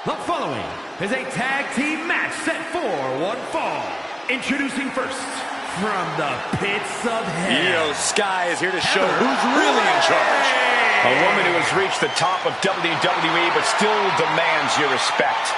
The following is a tag team match set for one fall. Introducing first, from the pits of hell, Io Sky is here to show who's really in charge. A woman who has reached the top of WWE but still demands your respect.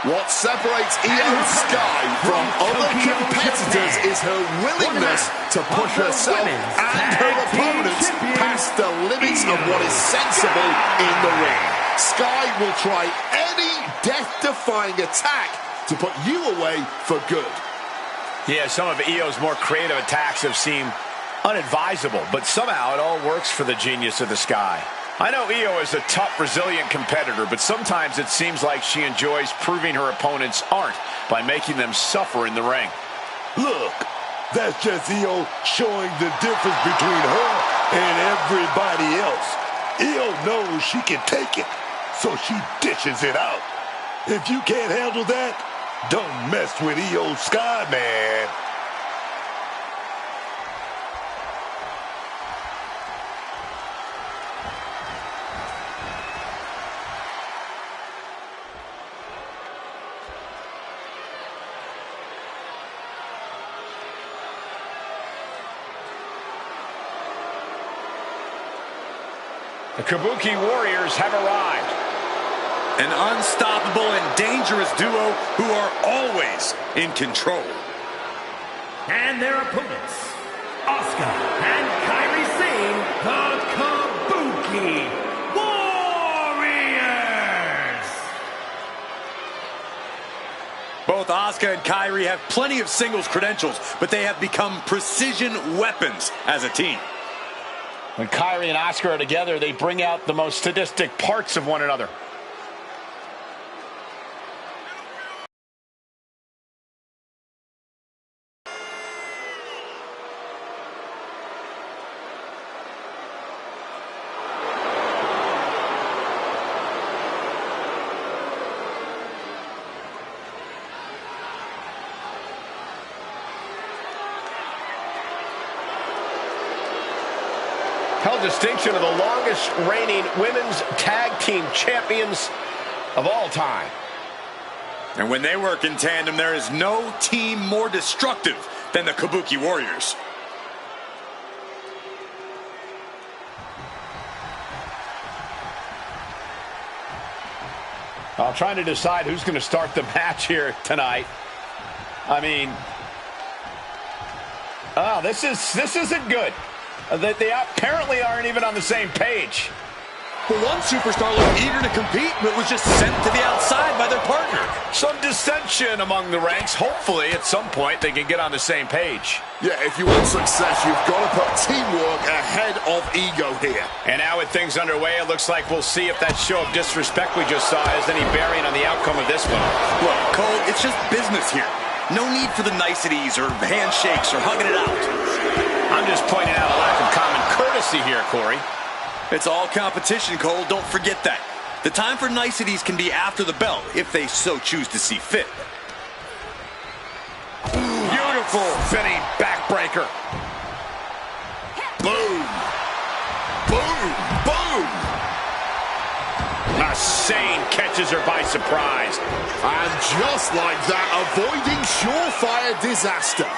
What separates Io Sky from other competitors is her willingness to push herself and her opponents past the limits of what is sensible in the ring. Sky will try any death-defying attack to put you away for good. Yeah, some of Io's more creative attacks have seemed unadvisable, but somehow it all works for the genius of the Sky. I know Io is a tough, resilient competitor, but sometimes it seems like she enjoys proving her opponents aren't by making them suffer in the ring. Look, that's just Io showing the difference between her and everybody else. Io knows she can take it, so she dishes it out. If you can't handle that, don't mess with Io Sky, man. The Kabuki Warriors have arrived. An unstoppable and dangerous duo who are always in control. And their opponents, Asuka and Kairi Sane, the Kabuki Warriors. Both Asuka and Kairi have plenty of singles credentials, but they have become precision weapons as a team. When Kairi and Asuka are together, they bring out the most sadistic parts of one another. Held distinction of the longest reigning women's tag team champions of all time. And when they work in tandem, there is no team more destructive than the Kabuki Warriors. I'm trying to decide who's going to start the match here tonight. I mean, oh, this isn't good. They apparently aren't even on the same page. Well, one superstar looked eager to compete, but was just sent to the outside by their partner. Some dissension among the ranks. Hopefully, at some point, they can get on the same page. Yeah, if you want success, you've got to put teamwork ahead of ego here. And now with things underway, it looks like we'll see if that show of disrespect we just saw has any bearing on the outcome of this one. Look, Cole, it's just business here. No need for the niceties or handshakes or hugging it out. I'm just pointing out a lack of common courtesy here, Corey. It's all competition, Cole. Don't forget that. The time for niceties can be after the bell, if they so choose to see fit. Beautiful spinning backbreaker. Boom. Boom. Boom. Sane catches her by surprise. And just like that, avoiding surefire disaster.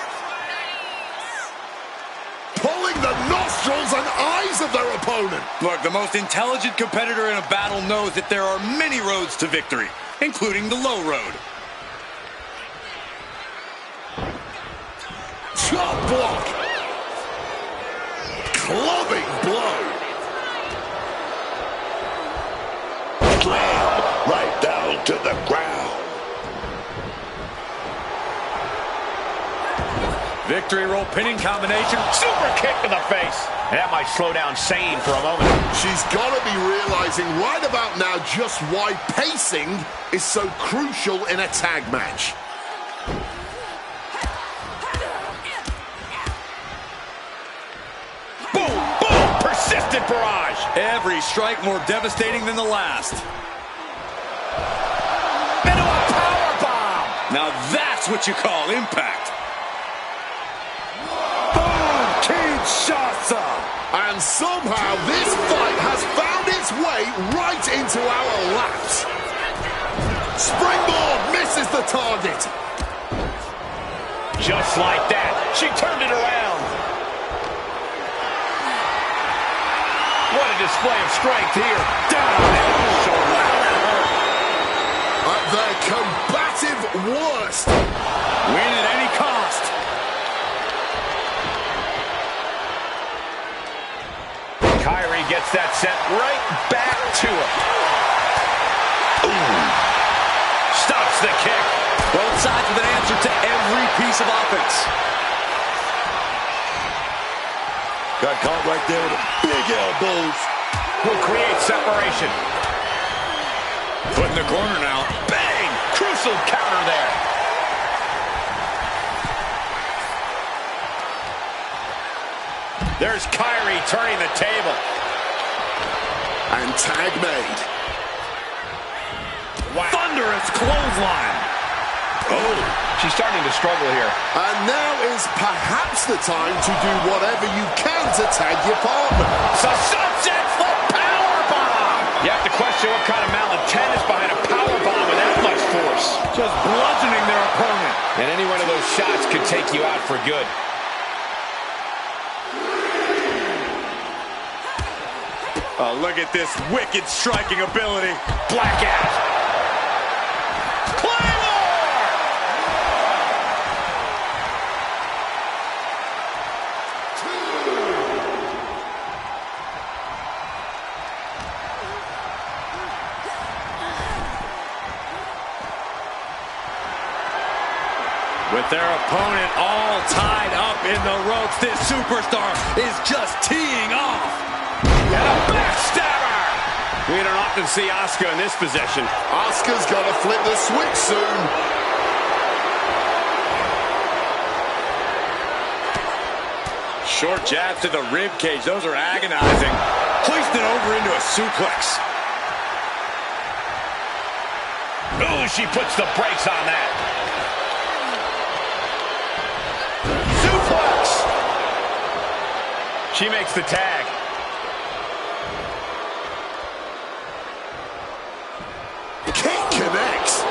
Pulling the nostrils and eyes of their opponent. Look, the most intelligent competitor in a battle knows that there are many roads to victory, including the low road. Chop block. Clubbing blow. Slam right down to the ground. Victory roll pinning combination. Super kick to the face. That might slow down Sane for a moment. She's got to be realizing right about now just why pacing is so crucial in a tag match. Boom, boom, persistent barrage. Every strike more devastating than the last. Into a powerbomb. Now that's what you call impact. Kinshasa! And somehow this fight has found its way right into our laps. Springboard misses the target. Just like that, she turned it around. What a display of strength here. Down and shoulder. At their combative worst. Win at any cost. Kyrie gets that sent right back to him. Ooh. Stops the kick. Both sides with an answer to every piece of offense. Got caught right there with big elbows. Will create separation. Foot in the corner now. Bang! Crucial counter there. There's Kyrie turning the table. And tag made. Wow. Thunderous clothesline. Oh, she's starting to struggle here. And now is perhaps the time to do whatever you can to tag your partner. So sunset flip powerbomb. You have to question what kind of malintent is behind a powerbomb with that much force. Just bludgeoning their opponent. And any one of those shots could take you out for good. Oh, look at this wicked striking ability. Blackout. Claymore! With their opponent all tied up in the ropes, this superstar is just teeing off. And a backstabber! We don't often see Asuka in this position. Asuka's got to flip the switch soon. Short jabs to the rib cage. Those are agonizing. Hoist it over into a suplex. Ooh, she puts the brakes on that. Suplex! She makes the tag. Kick connects.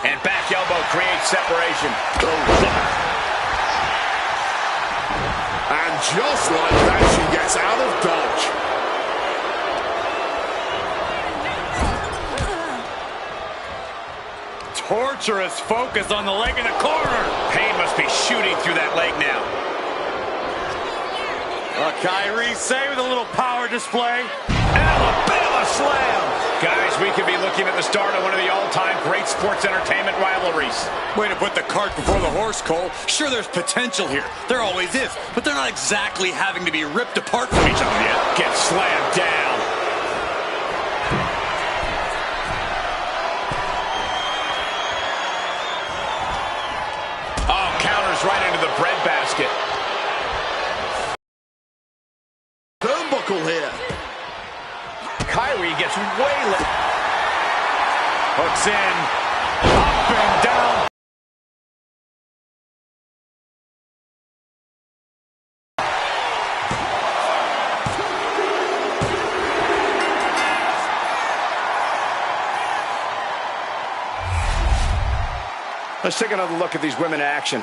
And back elbow creates separation. And just like that, she gets out of dodge. Torturous focus on the leg in the corner. Pain must be shooting through that leg now. Kyrie saved with a little power display. Alabama slam! Guys, we could be looking at the start of one of the all-time great sports entertainment rivalries. Way to put the cart before the horse, Cole. Sure, there's potential here. There always is. But they're not exactly having to be ripped apart from each other yet. Get slammed down. Oh, counters right into the breadbasket. Turnbuckle here. Kyrie gets waylaid. Hooks in. Up and down. Let's take another look at these women in action.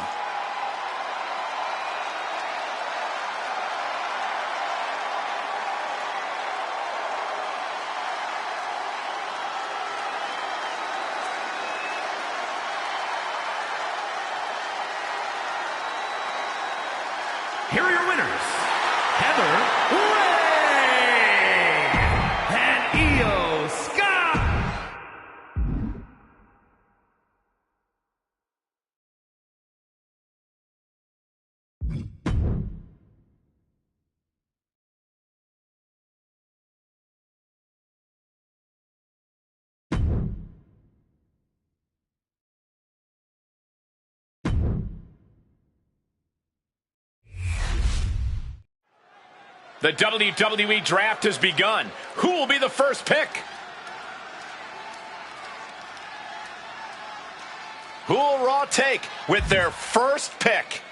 Here are your winners, Heather Ray and Io Sky. The WWE Draft has begun. Who will be the first pick? Who will Raw take with their first pick?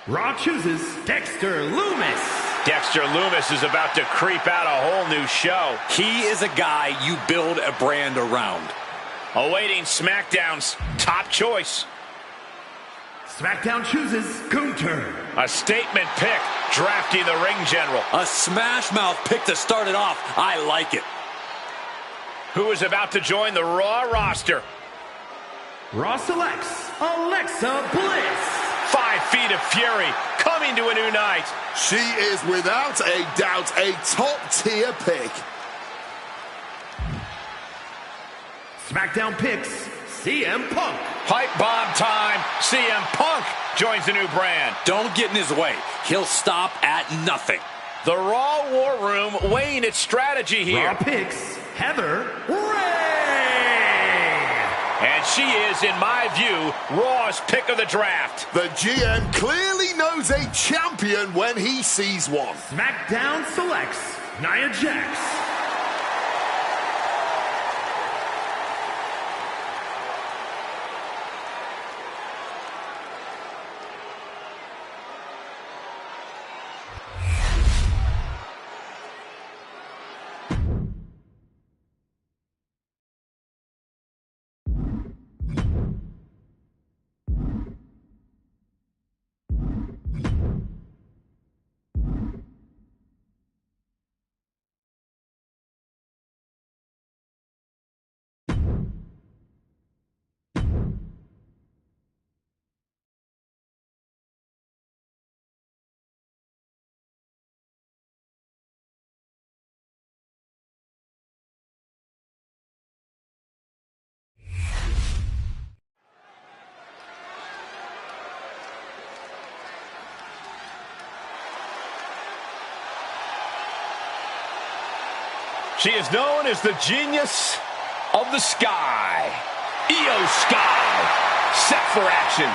Raw chooses Dexter Lumis. Dexter Lumis is about to creep out a whole new show. He is a guy you build a brand around. Awaiting SmackDown's top choice. SmackDown chooses Gunter. A statement pick, drafting the ring general. A smash mouth pick to start it off. I like it. Who is about to join the Raw roster? Raw selects Alexa Bliss. 5 feet of fury, coming to a new night. She is without a doubt a top-tier pick. SmackDown picks CM Punk. Pipe bomb time. CM Punk joins the new brand. Don't get in his way. He'll stop at nothing. The Raw War Room weighing its strategy here. Raw picks Heather Ray. And she is, in my view, Raw's pick of the draft. The GM clearly knows a champion when he sees one. SmackDown selects Nia Jax. She is known as the genius of the sky. Io Sky, set for action.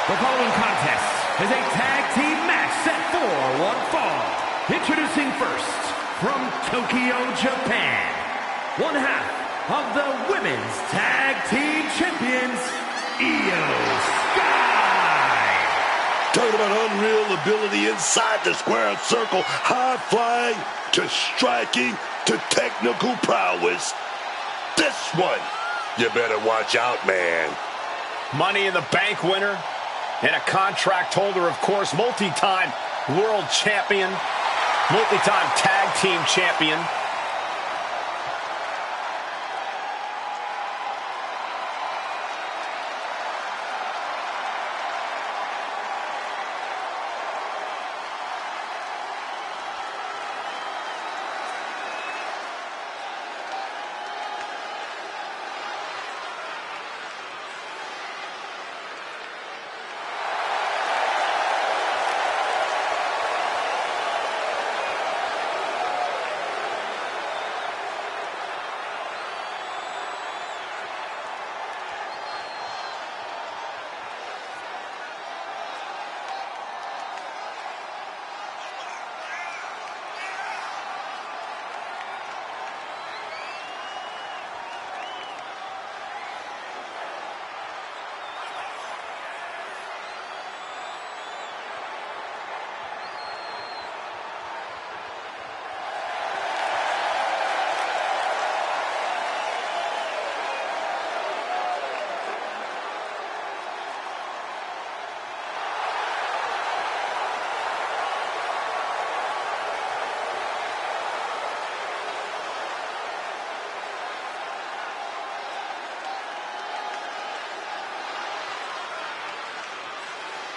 The following contest is a tag team match set for one fall. Introducing first, from Tokyo, Japan, one half of the Women's Tag Team Champions, Io Sky. Talking about unreal ability inside the square circle, high flying to striking to technical prowess. This one, you better watch out, man. Money in the Bank winner and a contract holder, of course, multi-time world champion, multi-time tag team champion.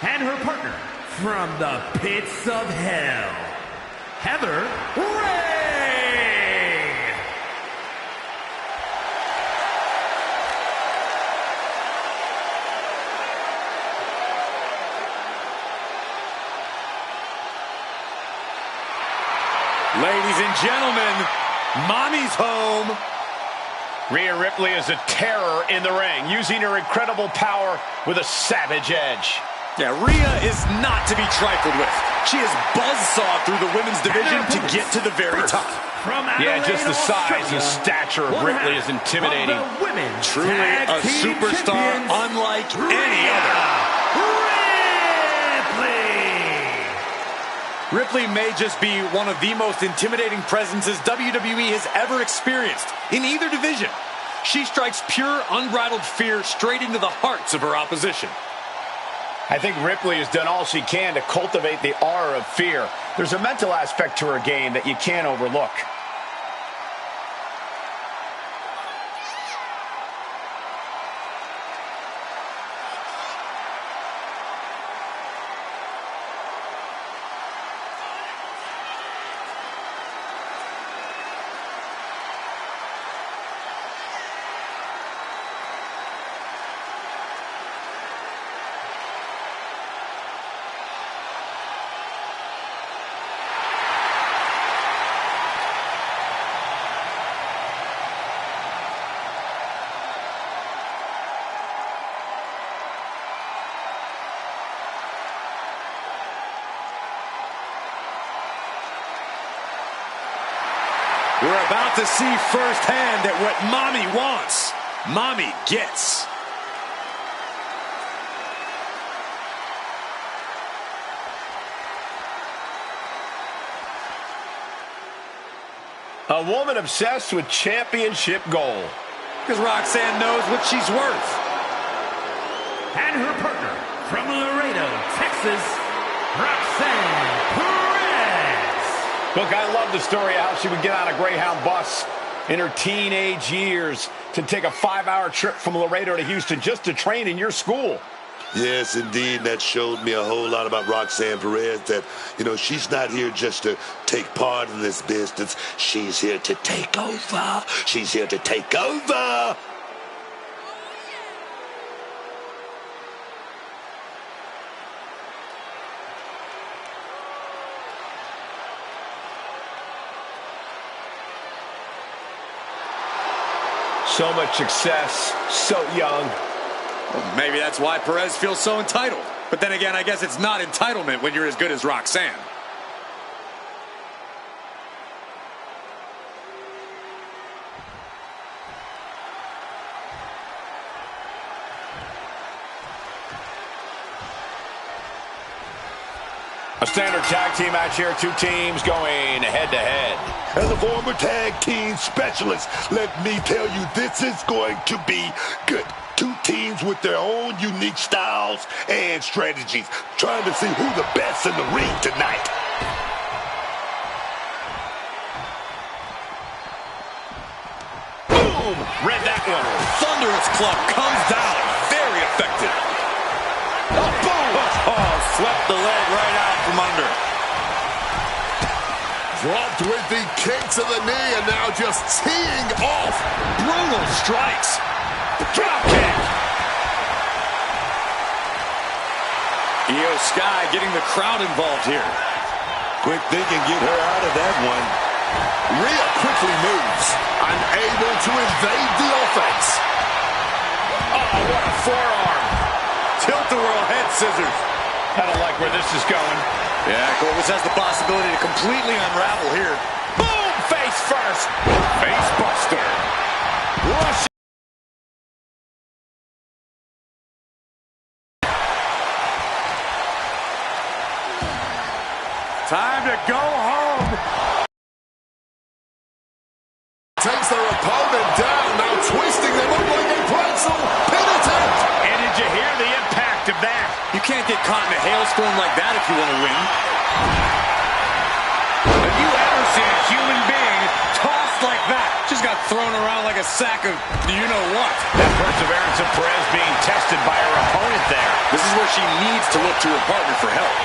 And her partner, from the pits of hell, Heather Ray. Ladies and gentlemen, Mommy's home. Rhea Ripley is a terror in the ring, using her incredible power with a savage edge. Yeah, Rhea is not to be trifled with. She is buzzsawed through the women's division to get to the very top. Yeah, just the size and stature of Ripley is intimidating. Truly a superstar unlike any other. Ripley may just be one of the most intimidating presences WWE has ever experienced in either division. She strikes pure, unbridled fear straight into the hearts of her opposition. I think Ripley has done all she can to cultivate the aura of fear. There's a mental aspect to her game that you can't overlook. We're about to see firsthand that what Mommy wants, Mommy gets. A woman obsessed with championship gold. Because Roxanne knows what she's worth. And her partner from Laredo, Texas, Roxanne Perez. Look, I love the story of how she would get on a Greyhound bus in her teenage years to take a 5-hour trip from Laredo to Houston just to train in your school. Yes, indeed. That showed me a whole lot about Roxanne Perez, that, you know, she's not here just to take part in this business. She's here to take over. She's here to take over. So much success, so young. Well, maybe that's why Perez feels so entitled. But then again, I guess it's not entitlement when you're as good as Roxanne. A standard tag team match here. Two teams going head-to-head. As a former tag team specialist, let me tell you, this is going to be good. Two teams with their own unique styles and strategies, trying to see who the best in the ring tonight. Boom! Read that one. Thunderous club comes down. Very effective. Oh, boom! Oh, swept the leg right out from under. Dropped with the kick to the knee and now just teeing off. Brutal strikes. Drop kick! Io Sky getting the crowd involved here. Quick thinking, get her out of that one. Rhea quickly moves, unable to evade the offense. Oh, what a forearm. Tilt-a-whirl head scissors. I don't like where this is going. Yeah, Corvus has the possibility to completely unravel here. Boom! Face first. Face buster. Rush. Time to go home. Takes their opponent down, now twisting them up like a pretzel. Pin attempt. And did you hear the impact of that? You can't get caught in a hailstorm like that if you want to win. Have you ever seen a human being tossed like that? Just got thrown around like a sack of you-know-what. That perseverance of Perez being tested by her opponent there. This is where she needs to look to her partner for help.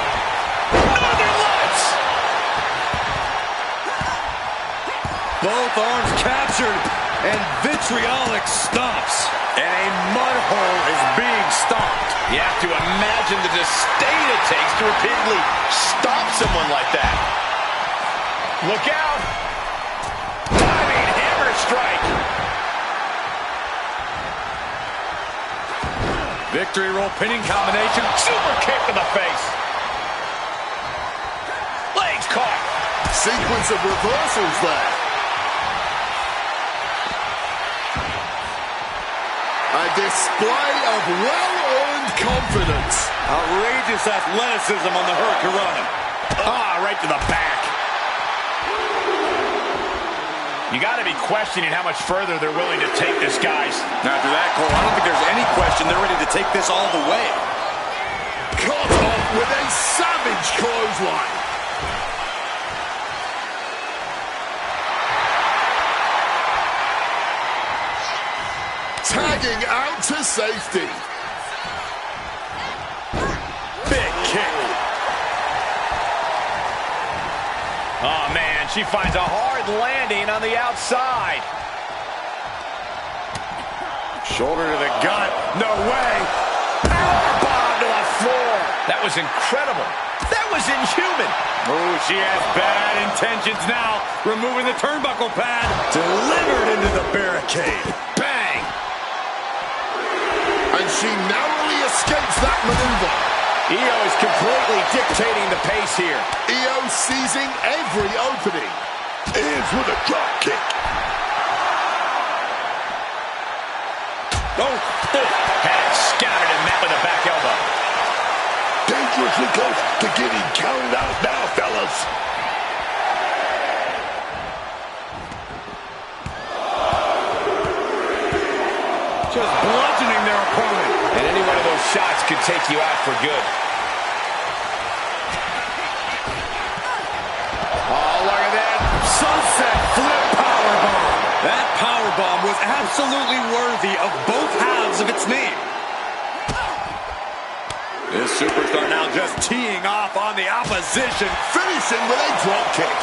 Northern Lights! Both arms captured, and vitriolic stomps. And a mud hole is being stomped. You have to imagine the disdain it takes to repeatedly stomp someone like that. Look out! Diving hammer strike! Victory roll pinning combination. Super kick to the face! Legs caught! Sequence of reversals there. A display of well-earned confidence. Outrageous athleticism on the Hurricanrana. Ah, right to the back. You got to be questioning how much further they're willing to take this, guys. After that, Cole, I don't think there's any question they're ready to take this all the way. Caught off with a savage clothesline. Tagging out to safety. Big kick. Oh, man, she finds a hard landing on the outside. Shoulder to the gut. No way. Powerbomb to the floor. That was incredible. That was inhuman. Oh, she has bad intentions now. Removing the turnbuckle pad. Delivered into the barricade. Bang. And she narrowly escapes that maneuver. Io is completely dictating the pace here. Io seizing every opening. Ends with a drop kick. Oh, had it scouted and met with a back elbow. Dangerously close to getting counted out now, fellas. Just bludgeoning their opponent. And any one of those shots could take you out for good. Oh, look at that. Sunset flip powerbomb. That powerbomb was absolutely worthy of both halves of its name. This superstar now just teeing off on the opposition. Finishing with a drop kick.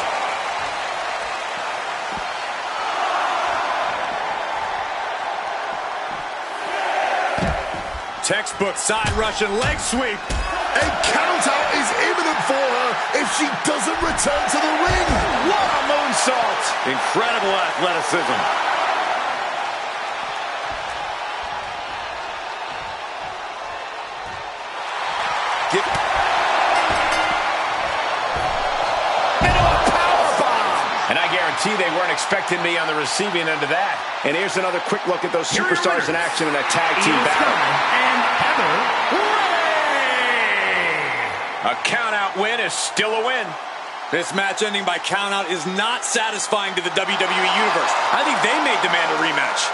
Textbook side Russian leg sweep. A countout is imminent for her if she doesn't return to the ring. What a moonsault. Incredible athleticism. Into a powerbomb. And I guarantee they weren't expecting me on the receiving end of that. And here's another quick look at those superstars in action in a tag team battle. And Heather Ray. A count-out win is still a win. This match ending by countout is not satisfying to the WWE Universe. I think they may demand a rematch.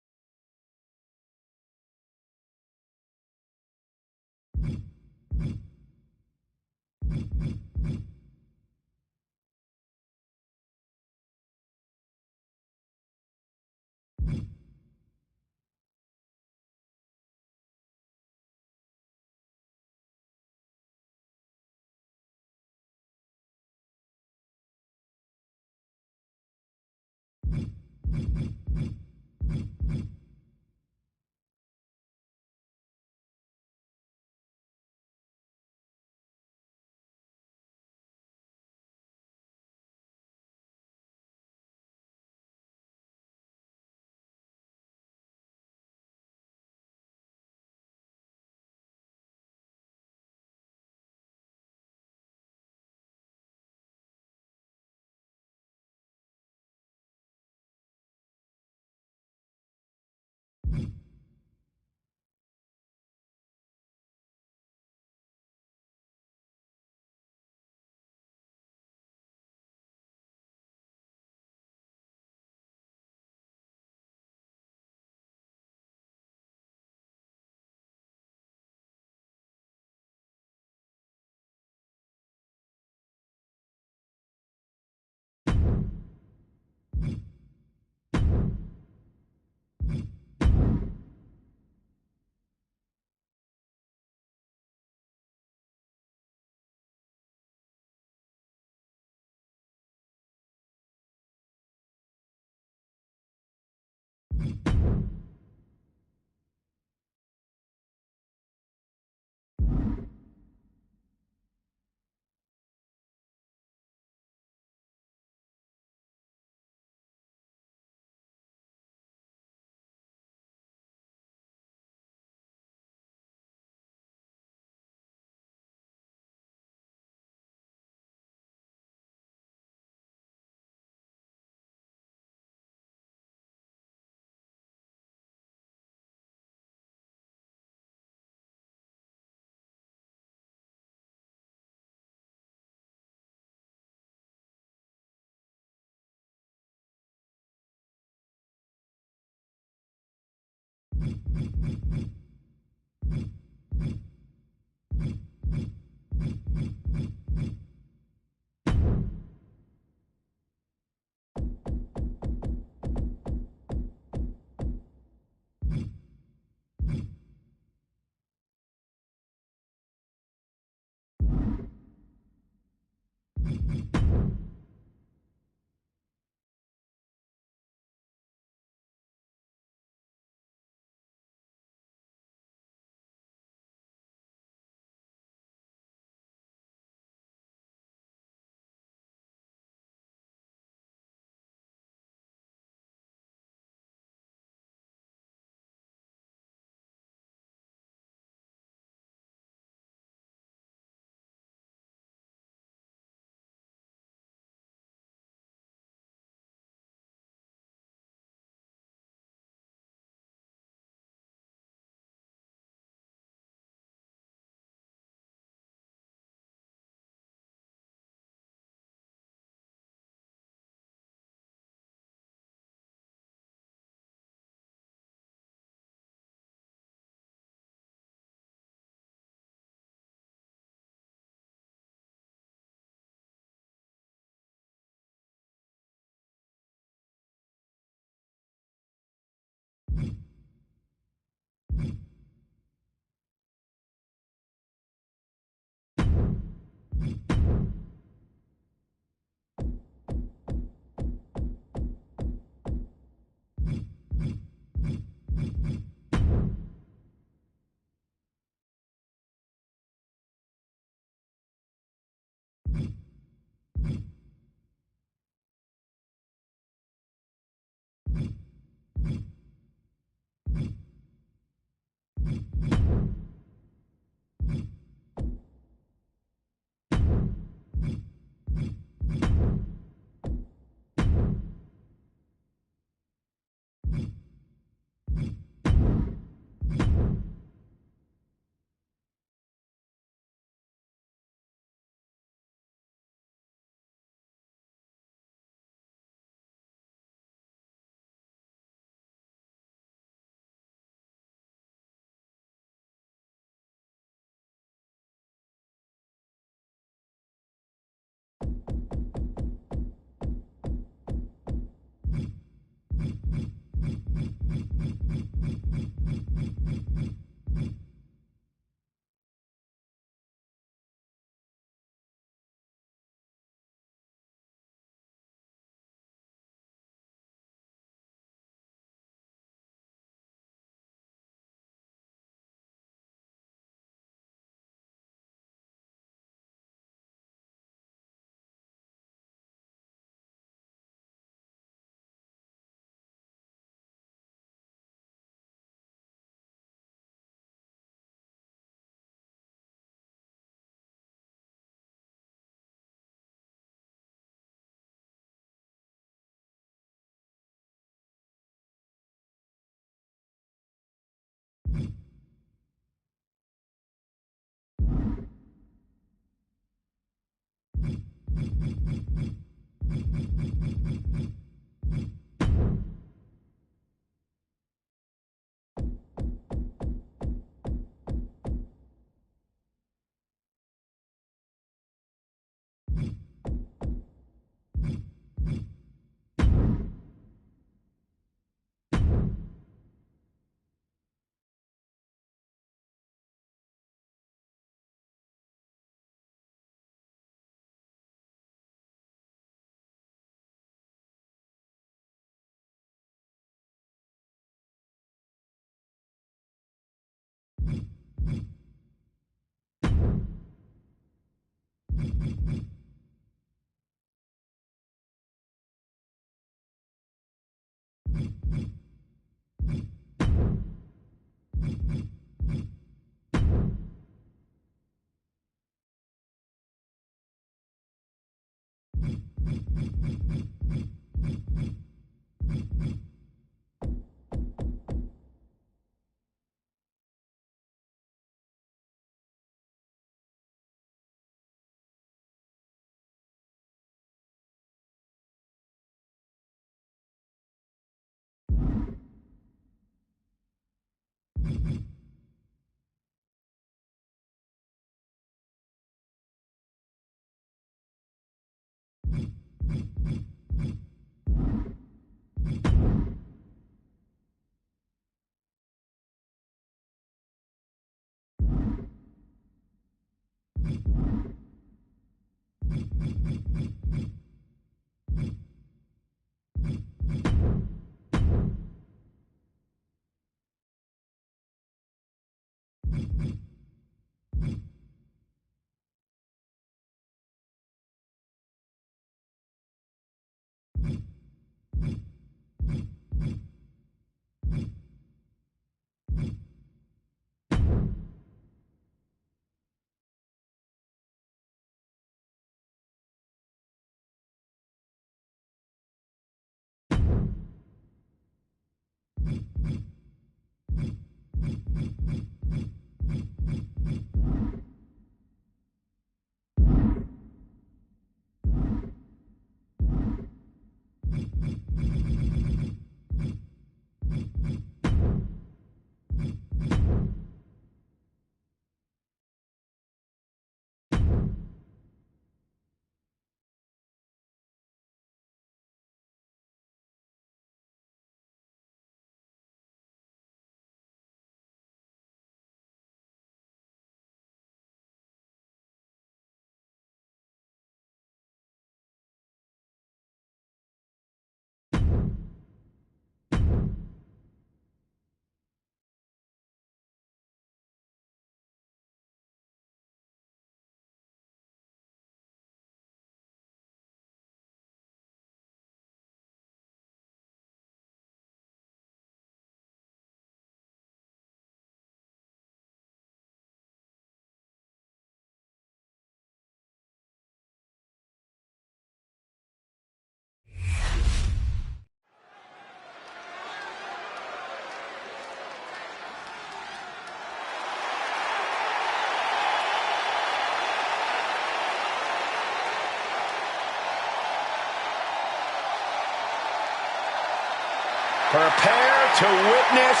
Prepare to witness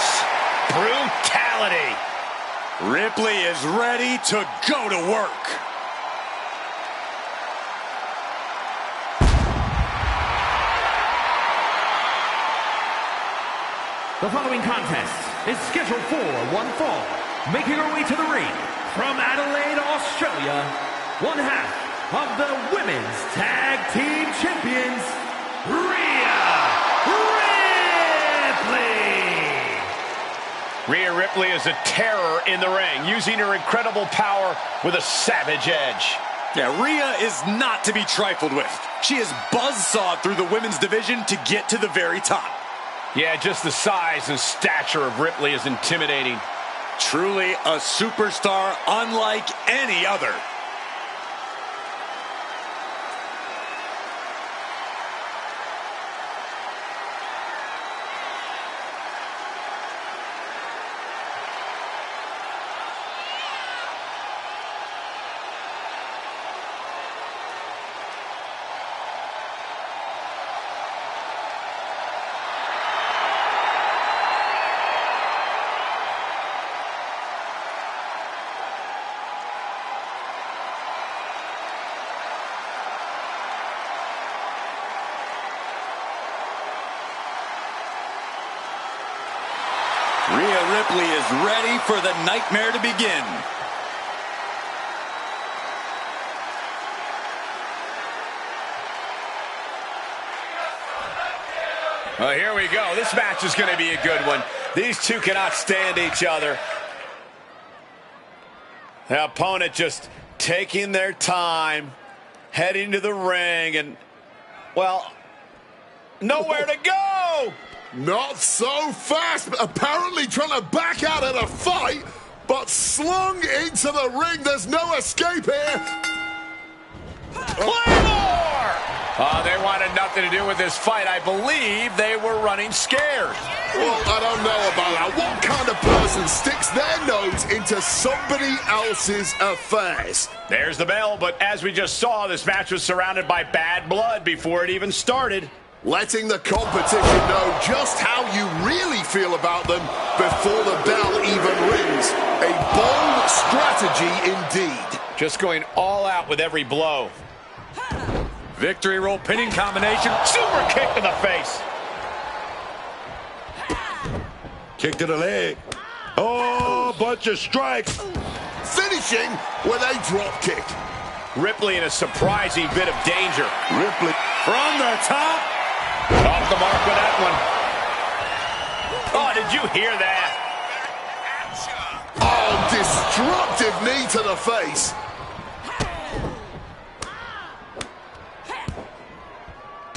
brutality. Ripley is ready to go to work. The following contest is scheduled for one fall. Making her way to the ring from Adelaide, Australia, one half of the Women's Tag Team Champions, Rhea Ripley is a terror in the ring, using her incredible power with a savage edge. Yeah, Rhea is not to be trifled with. She is buzzsawed through the women's division to get to the very top. Yeah, just the size and stature of Ripley is intimidating. Truly a superstar unlike any other. Rhea Ripley is ready for the nightmare to begin. Well, here we go. This match is going to be a good one. These two cannot stand each other. The opponent just taking their time, heading to the ring, and, well, nowhere to go! Not so fast, apparently trying to back out of the fight, but slung into the ring. There's no escape here. Claymore! They wanted nothing to do with this fight. I believe they were running scared. Well, I don't know about that. What kind of person sticks their nose into somebody else's affairs? There's the bell, but as we just saw, this match was surrounded by bad blood before it even started. Letting the competition know just how you really feel about them before the bell even rings. A bold strategy indeed. Just going all out with every blow. Victory roll pinning combination. Super kick to the face. Kick to the leg. Oh, bunch of strikes. Finishing with a drop kick. Ripley in a surprising bit of danger. Ripley From the top. Off the mark with that one. Oh, did you hear that? Oh, destructive knee to the face.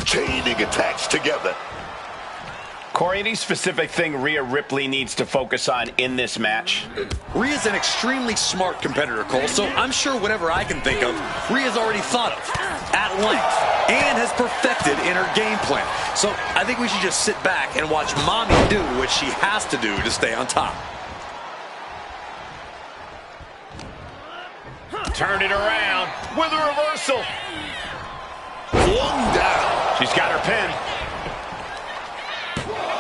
Chaining attached together. Corey, any specific thing Rhea Ripley needs to focus on in this match? Rhea's an extremely smart competitor, Cole, so I'm sure whatever I can think of, Rhea's already thought of at length and has perfected in her game plan. So I think we should just sit back and watch Mommy do what she has to do to stay on top. Turn it around with a reversal. One down. She's got her pin.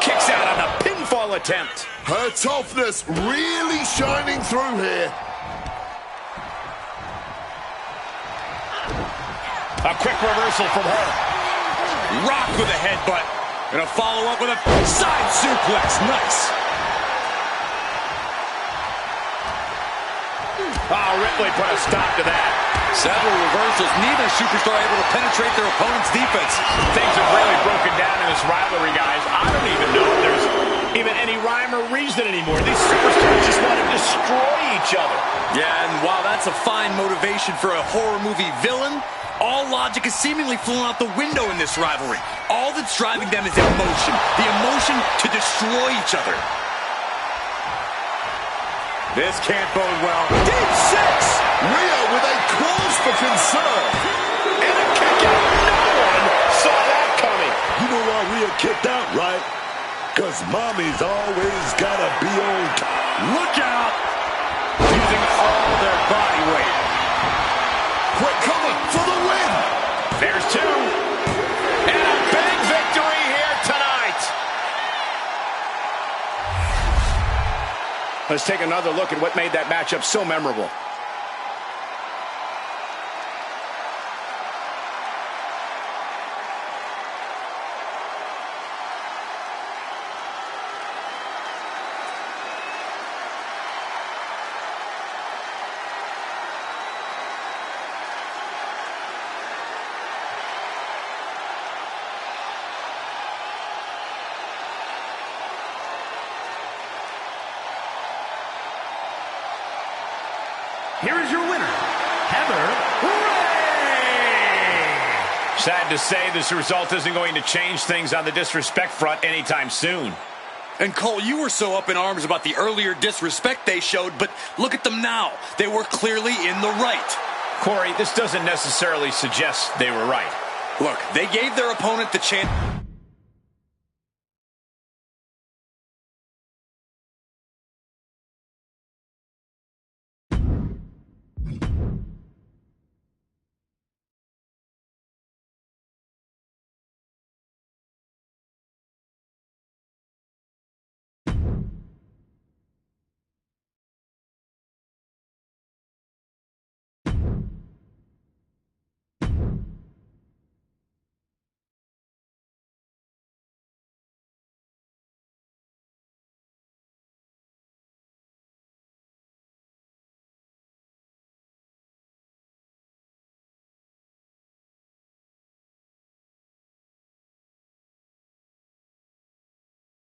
Kicks out on the pinfall attempt. Her toughness really shining through here. A quick reversal from her. Rock with a headbutt. Gonna follow up with a side suplex. Nice. Oh, Ripley put a stop to that. Several reversals. Neither superstar able to penetrate their opponent's defense. Things have really broken down in this rivalry, guys. I don't even know if there's even any rhyme or reason anymore. These superstars just want to destroy each other. Yeah, and while that's a fine motivation for a horror movie villain, all logic is seemingly flown out the window in this rivalry. All that's driving them is emotion. The emotion to destroy each other. This can't bode well. Deep six. Rhea with a cause for concern. And a kick out. No one saw that coming. You know why Rhea kicked out, right? Because Mommy's always got to be on top. Look out! Using all their body weight. Quick cover for the win. There's two. And a big victory here tonight. Let's take another look at what made that matchup so memorable. Here is your winner, Heather Ray. Sad to say this result isn't going to change things on the disrespect front anytime soon. And Cole, you were so up in arms about the earlier disrespect they showed, but look at them now. They were clearly in the right. Corey, this doesn't necessarily suggest they were right. Look, they gave their opponent the chance.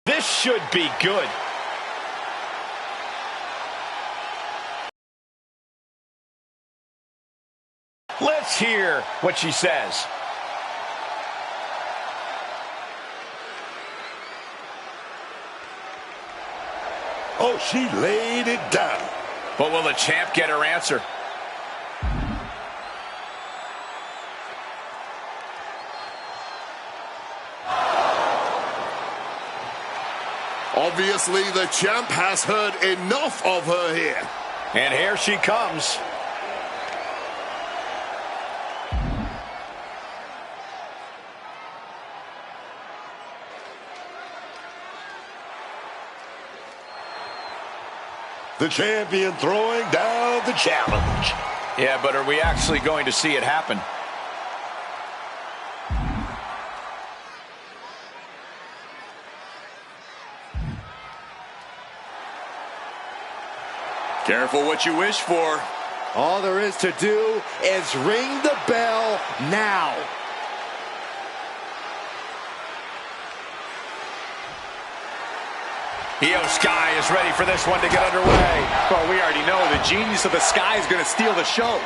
This should be good. Let's hear what she says. Oh, she laid it down. But will the champ get her answer? Obviously, the champ has heard enough of her here. And here she comes. The champion throwing down the challenge. Yeah, but are we actually going to see it happen? Careful what you wish for. All there is to do is ring the bell now. Io Sky is ready for this one to get underway. Well, we already know the genius of the Sky is going to steal the show.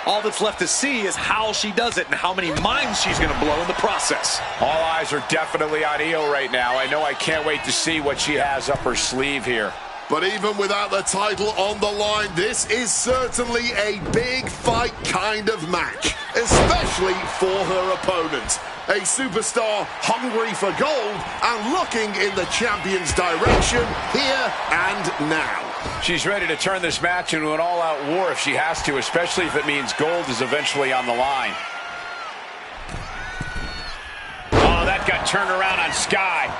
All that's left to see is how she does it and how many minds she's going to blow in the process. All eyes are definitely on Io right now. I know I can't wait to see what she has up her sleeve here. But even without the title on the line, this is certainly a big fight kind of match, especially for her opponent. A superstar hungry for gold and looking in the champion's direction here and now. She's ready to turn this match into an all-out war if she has to, especially if it means gold is eventually on the line. Oh, that got turned around on Sky.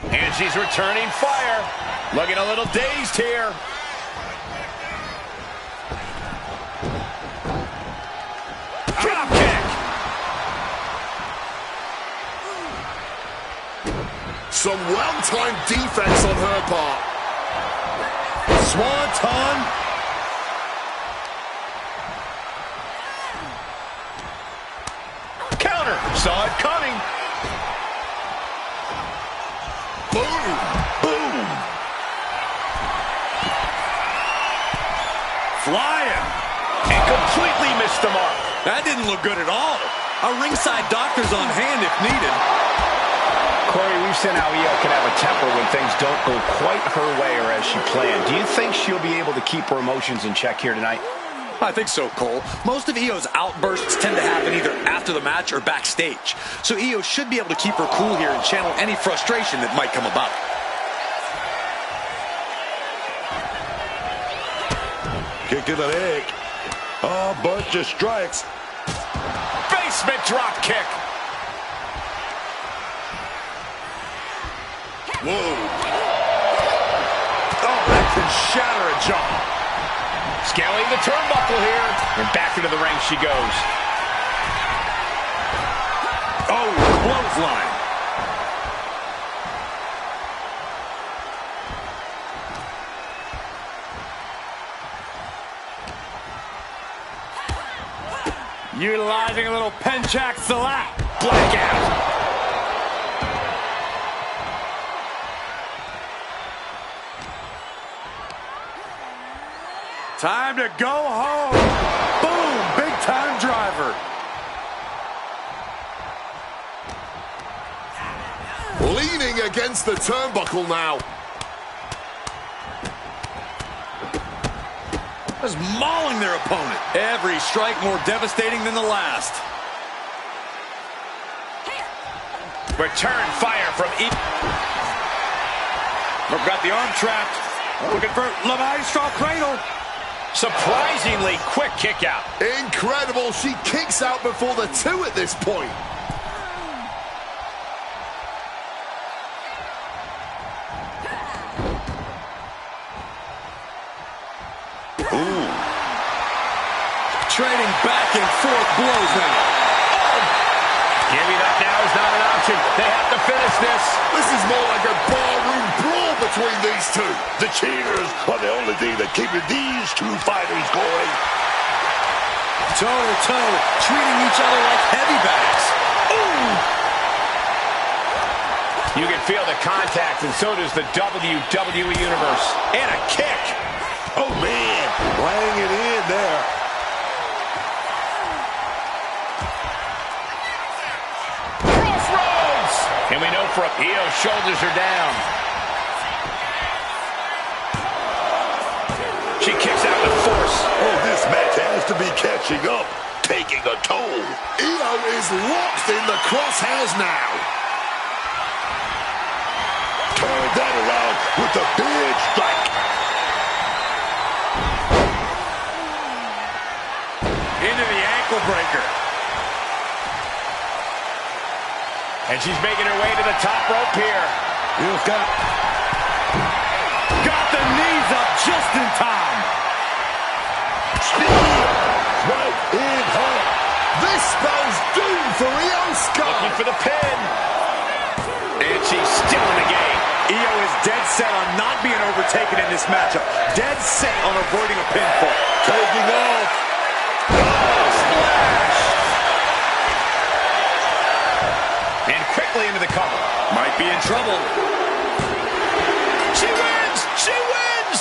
And she's returning fire. Looking a little dazed here. Drop kick. Some well-timed defense on her part. Swanton. Counter. Saw it coming. Boom. Boom. Flying. And completely missed the mark. That didn't look good at all. A ringside doctor's on hand if needed. Corey, we've seen how Io can have a temper when things don't go quite her way or as she planned. Do you think she'll be able to keep her emotions in check here tonight? I think so, Cole. Most of Io's outbursts tend to happen either after the match or backstage. So Io should be able to keep her cool here and channel any frustration that might come about. Kick to the leg. A bunch of strikes. Basement drop kick. Whoa. Oh, that can shatter a jaw. Scaling the turnbuckle here. And back into the ring she goes. Oh, clothesline. Utilizing a little penchak slap. Blackout. Time to go home. Boom, big time driver. Leaning against the turnbuckle now. Just mauling their opponent. Every strike more devastating than the last. Return fire from Io. We've got the arm trapped. Looking for La Maestro Cradle. Surprisingly quick kick out. Incredible. She kicks out before the two at this point. Ooh. Trading back and forth blows now. Giving up now is not an option. They have to finish this. This is more like a barroom brawl between these two. The cheers are the only thing that keeping these two fighters going. Toe-to-toe, treating each other like heavy bags. Ooh! You can feel the contact, and so does the WWE Universe. And a kick. Oh, man. Laying it in there. Crossroads! And we know from Io's shoulders are down. She kicks out with force. Oh, this match has to be catching up, taking a toll. Io is locked in the crosshairs now. Turn that around with a big strike. Into the ankle breaker. And she's making her way to the top rope here. Io's got the knees up just in time. speed right in her. This spells doom for Io Sky. Looking for the pin. And she's still in the game. Io is dead set on not being overtaken in this matchup. Dead set on avoiding a pinfall. Taking off. Splash! And quickly into the cover. Might be in trouble. She wins! She wins!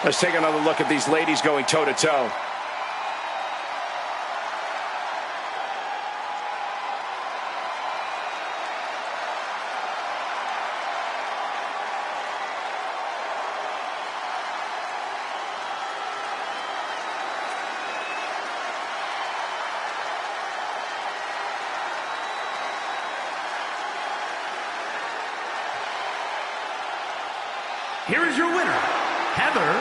Let's take another look at these ladies going toe-to-toe. Here is your winner, Heather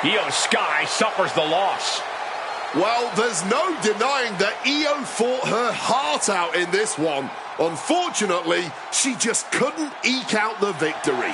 Ray. Io Sky suffers the loss. Well, there's no denying that Io fought her heart out in this one. Unfortunately, she just couldn't eke out the victory.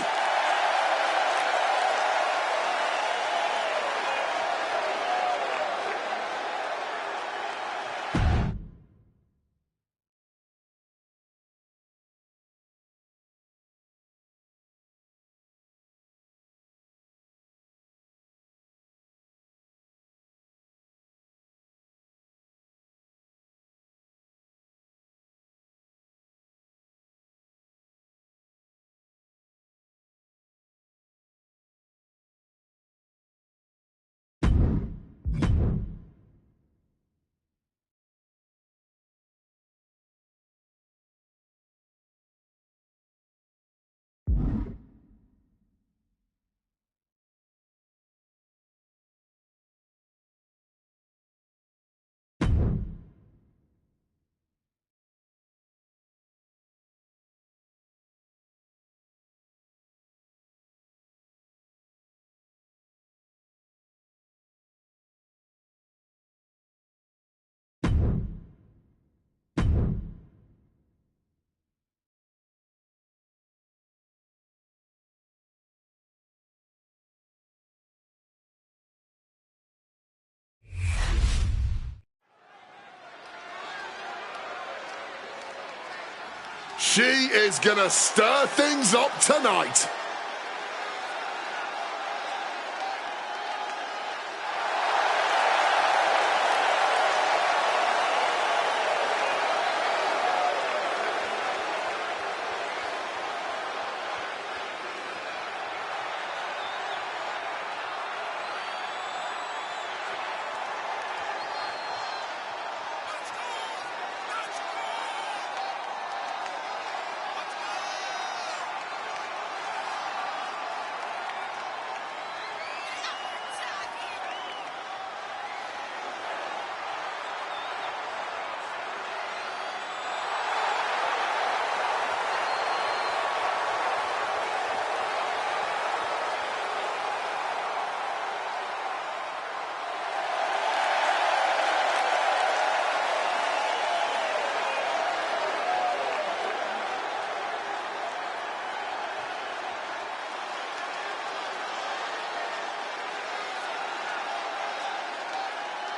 She is going to stir things up tonight.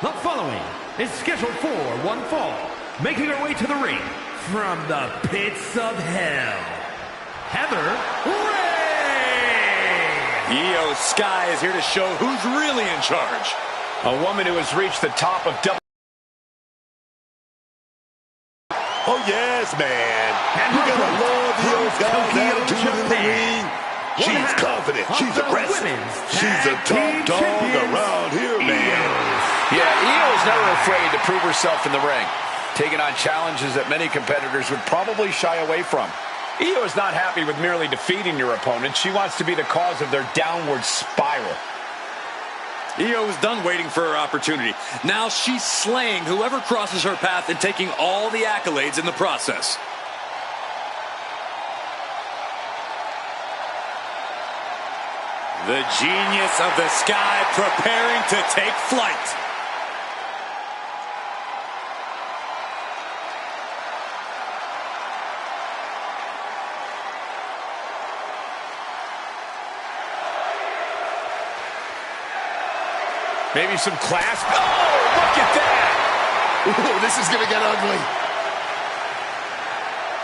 The following is scheduled for one fall, making her way to the ring from the pits of hell, Heather Ray! Io Sky is here to show who's really in charge. A woman who has reached the top of WWE. Oh, yes, man. You're going to love the old Sky's attitude in the ring. She's confident. She's aggressive. She's a top dog around here, man. Yeah, Io is never afraid to prove herself in the ring, taking on challenges that many competitors would probably shy away from. Io is not happy with merely defeating your opponent. She wants to be the cause of their downward spiral. Io is done waiting for her opportunity. Now she's slaying whoever crosses her path and taking all the accolades in the process. The genius of the Sky preparing to take flight. Maybe some clasp. Oh, look at that! Ooh, this is going to get ugly.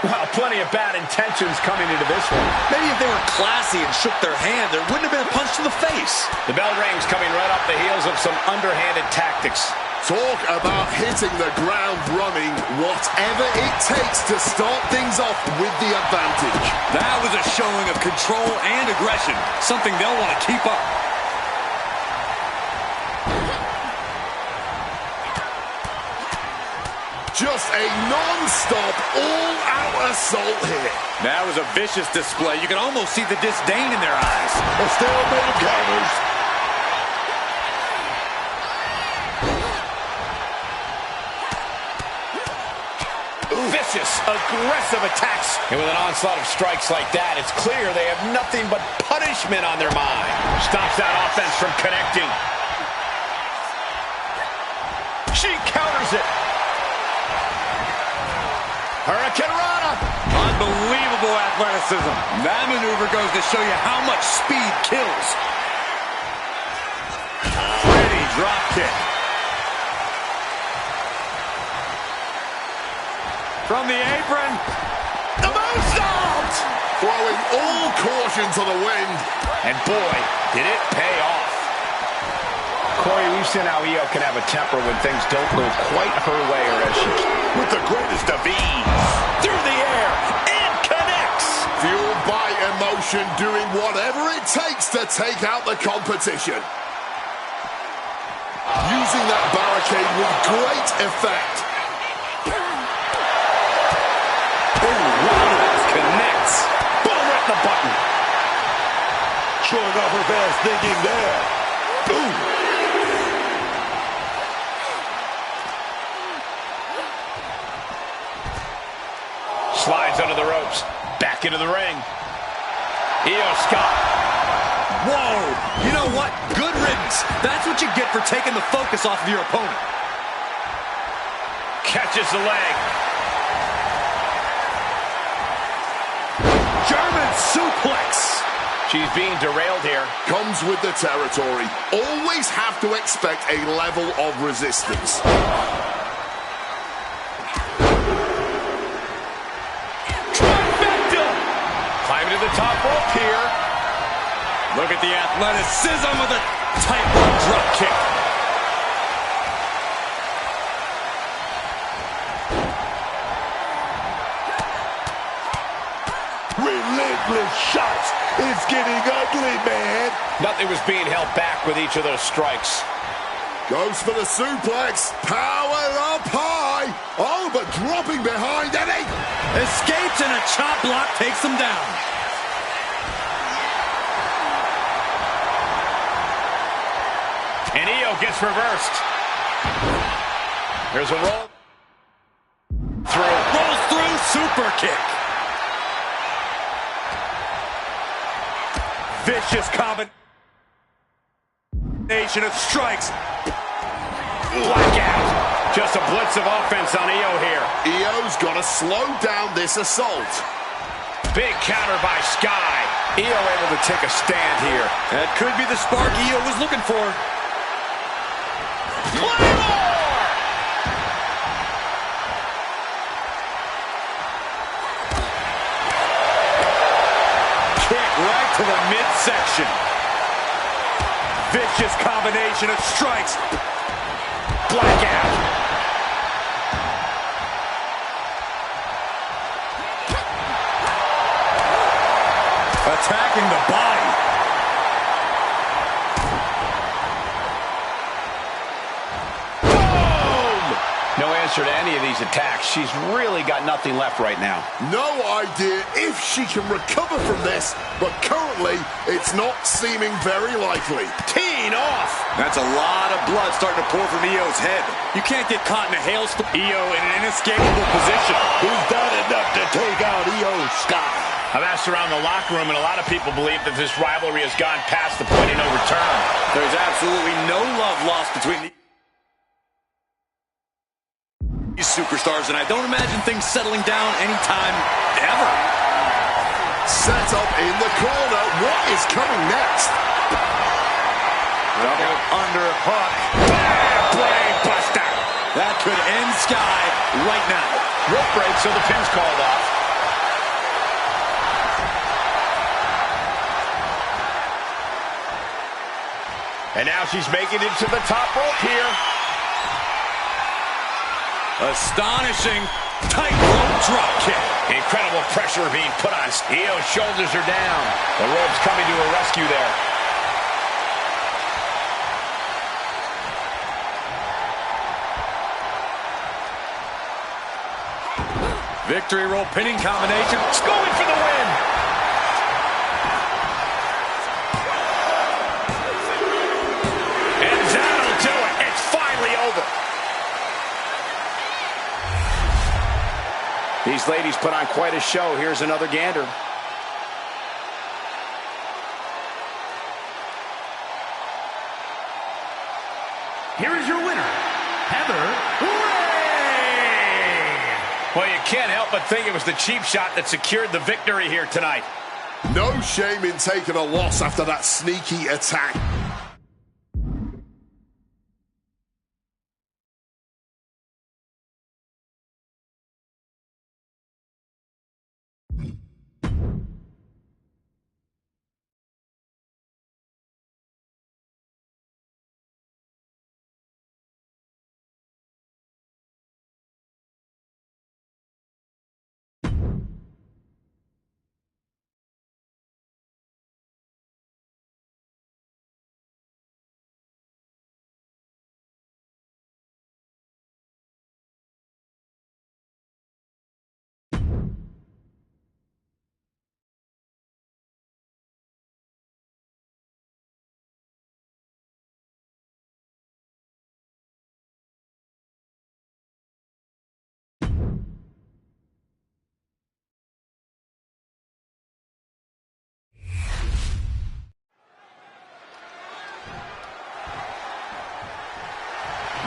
Well, plenty of bad intentions coming into this one. Maybe if they were classy and shook their hand, there wouldn't have been a punch to the face. The bell rings, coming right off the heels of some underhanded tactics. Talk about hitting the ground running. Whatever it takes to start things off with the advantage. That was a showing of control and aggression, something they'll want to keep up. Just a non-stop, all-out assault here. That was a vicious display. You can almost see the disdain in their eyes. A stalemate of counters. Vicious, aggressive attacks. And with an onslaught of strikes like that, it's clear they have nothing but punishment on their mind. Stops that offense from connecting. She counters it. Hurricane Rana. Unbelievable athleticism. That maneuver goes to show you how much speed kills. Pretty drop kick. From the apron. The moonsault! Throwing all caution to the wind. And boy, did it pay off. Corey, we've seen how Io can have a temper when things don't go quite her way or as she... With the greatest of ease. Through the air, and connects! Fueled by emotion, doing whatever it takes to take out the competition. Using that barricade with great effect. Connects. Boom, at the button. Showing off her fast thinking there. Ooh. Slides under the ropes. Back into the ring. Io Scott. Whoa! You know what? Good riddance. That's what you get for taking the focus off of your opponent. Catches the leg. German suplex. She's being derailed here. Comes with the territory. Always have to expect a level of resistance. Trifecta. Climbing to the top rope here. Look at the athleticism with a tight drop kick. Relentless shots. It's getting ugly, man. Nothing was being held back with each of those strikes. Goes for the suplex. Power up high. Oh, but dropping behind Eddie. Escapes and a chop block takes him down. And Io gets reversed. There's a roll. Through. Rolls through, super kick. Vicious combination of strikes. Blackout. Just a blitz of offense on Io here. Io's got to slow down this assault. Big counter by Sky. Io able to take a stand here. That could be the spark Io was looking for. Claymore! Kick right to the midsection. Vicious combination of strikes. Blackout. Attacking the body. No answer to any of these attacks. She's really got nothing left right now. No idea if she can recover from this, but currently it's not seeming very likely. Teeing off. That's a lot of blood starting to pour from Io's head. You can't get caught in a hailstorm. Io in an inescapable position. Who's done enough to take out Io Sky? I've asked around the locker room, and a lot of people believe that this rivalry has gone past the point of no return. There's absolutely no love lost between these superstars, and I don't imagine things settling down anytime ever. Set up in the corner. What is coming next? Double underhook. Blade buster. That could end Sky right now. Rope break, so the pin's called off. And now she's making it to the top rope here. Astonishing tight rope drop kick. Incredible pressure being put on. Io's shoulders are down. The rope's coming to her rescue there. Victory roll pinning combination. It's going for the win. And that'll do it. It's finally over. These ladies put on quite a show. Here's another gander. Here is your winner, Heather Ray. Well, you can't help but think it was the cheap shot that secured the victory here tonight. No shame in taking a loss after that sneaky attack.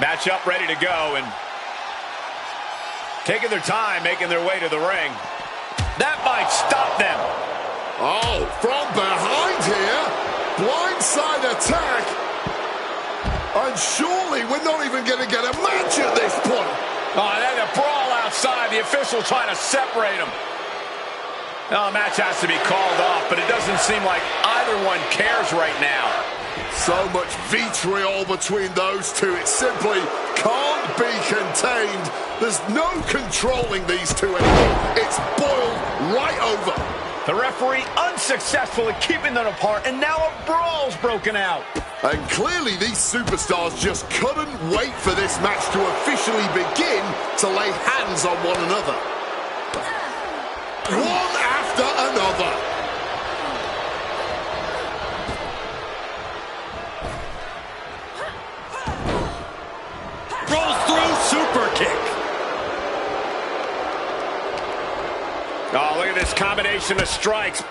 Match up, ready to go, and taking their time, making their way to the ring. That might stop them. Oh, from behind here. Blindside attack. And surely we're not even going to get a match at this point. Oh, and then a brawl outside. The official trying to separate them. Now, the match has to be called off, but it doesn't seem like either one cares right now. So much vitriol between those two. It simply can't be contained. There's no controlling these two anymore. It's boiled right over. The referee unsuccessful at keeping them apart, and now a brawl's broken out. And clearly these superstars just couldn't wait for this match to officially begin to lay hands on one another. One after another. Rolls through super kick. Oh, look at this combination of strikes.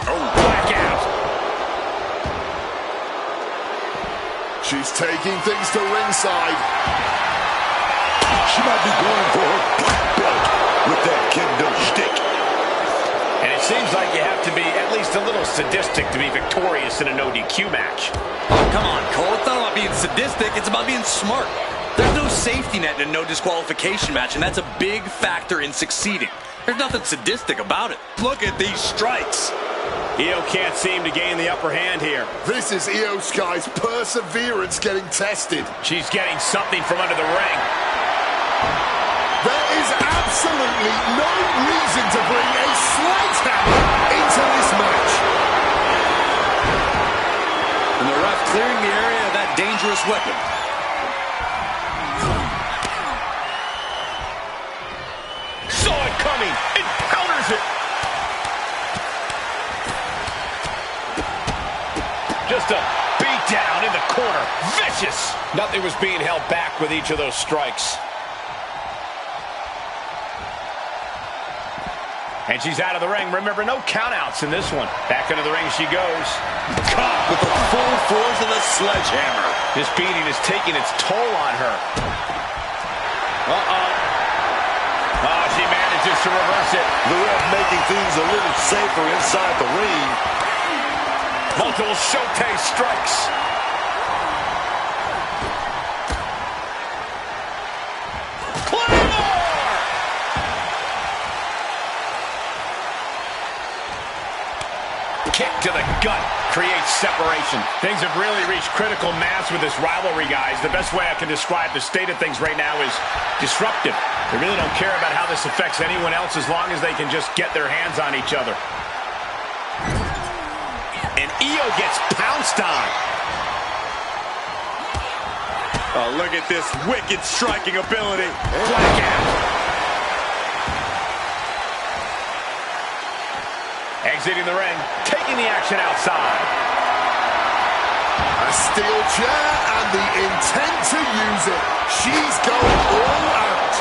Oh, blackout. She's taking things to ringside. She might be going for her black belt with that kendo stick. And it seems like you have to be at least a little sadistic to be victorious in a no DQ match. Oh, come on, Cole. It's not about being sadistic. It's about being smart. There's no safety net in a no disqualification match, and that's a big factor in succeeding. There's nothing sadistic about it. Look at these strikes. Io can't seem to gain the upper hand here. This is Io Sky's perseverance getting tested. She's getting something from under the ring. There is absolutely no reason to bring a sledgehammer into this match. And the ref clearing the area of that dangerous weapon. Saw it coming and counters it. Just a beat down in the corner. Vicious. Nothing was being held back with each of those strikes. And she's out of the ring. Remember, no countouts in this one. Back into the ring she goes. Caught with the full force of the sledgehammer. This beating is taking its toll on her. Uh-oh. Oh, she manages to reverse it. The ref making things a little safer inside the ring. Multiple showcase strikes. to the gut creates separation. Things have really reached critical mass with this rivalry, guys. The best way I can describe the state of things right now is disruptive. They really don't care about how this affects anyone else as long as they can just get their hands on each other. And Io gets pounced on. Oh, look at this wicked striking ability. Blackout. Exiting the ring, taking the action outside. A steel chair and the intent to use it. She's going all out.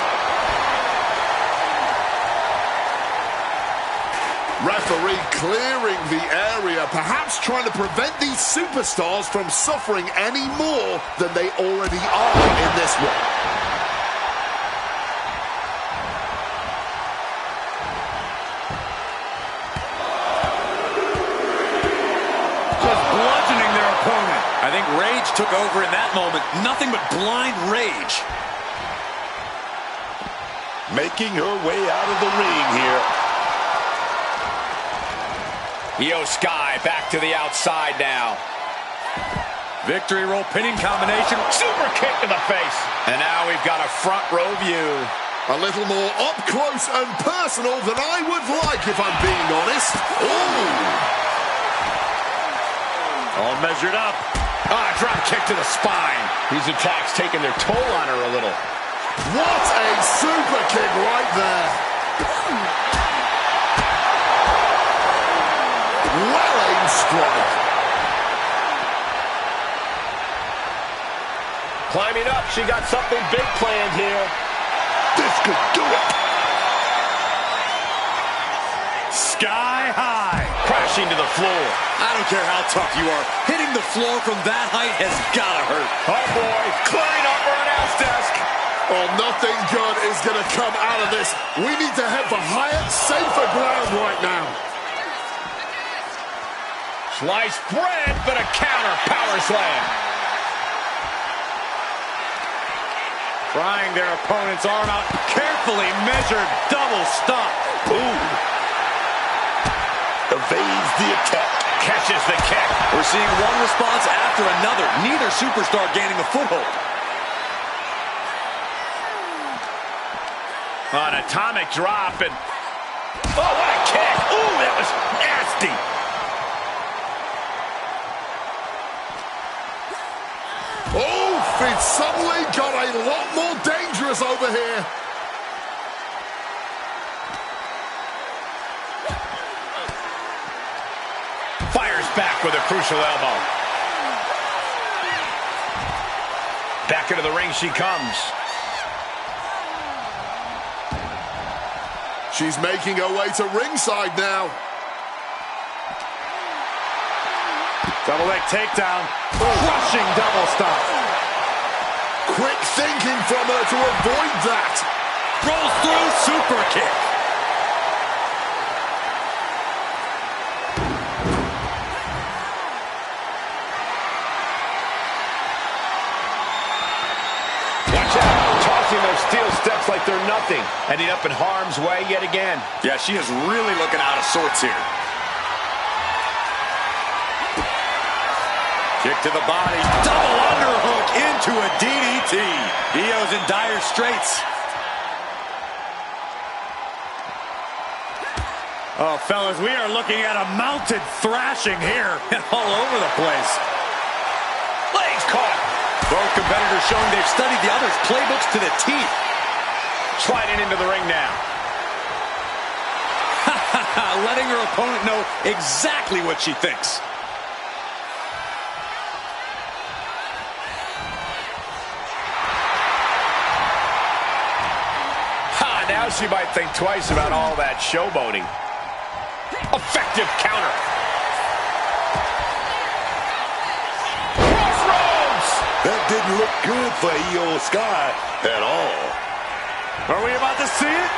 Referee clearing the area, perhaps trying to prevent these superstars from suffering any more than they already are in this one. I think rage took over in that moment. Nothing but blind rage. Making her way out of the ring here. Io Sky back to the outside now. Victory roll pinning combination. Super kick to the face. And now we've got a front row view. A little more up close and personal than I would like, if I'm being honest. Ooh. All measured up. Drop kick to the spine. These attacks taking their toll on her a little. What a super kick right there. Well-aimed strike. Climbing up, she got something big planned here. This could do it. Sky high. Crashing to the floor. I don't care how tough you are. Hitting the floor from that height has got to hurt. Oh, boy. Clearing up her announce desk. Oh, nothing good is going to come out of this. We need to head for higher, safer ground right now. Sliced bread, but a counter power slam. Prying their opponent's arm out. Carefully measured double stop. Ooh. Evades the attack. Catches the kick. We're seeing one response after another. Neither superstar gaining a foothold. An atomic drop and... Oh, what a kick. Ooh, that was nasty. Oh, it suddenly got a lot more dangerous over here. Fires back with a crucial elbow. Back into the ring she comes. She's making her way to ringside now. Double leg takedown. Crushing double stop. Quick thinking from her to avoid that. Rolls through, super kick. Watch out. Tossing those steel steps like they're nothing. Ending up in harm's way yet again. Yeah, she is really looking out of sorts here. Kick to the body. Double underhook into a DDT. Io's in dire straits. Oh, fellas, we are looking at a mounted thrashing here. All over the place. Legs caught. Both competitors showing they've studied the other's playbooks to the teeth. Sliding into the ring now. Letting her opponent know exactly what she thinks. Now she might think twice about all that showboating. Effective counter. Crossroads! That didn't look good for Io Sky at all. Are we about to see it?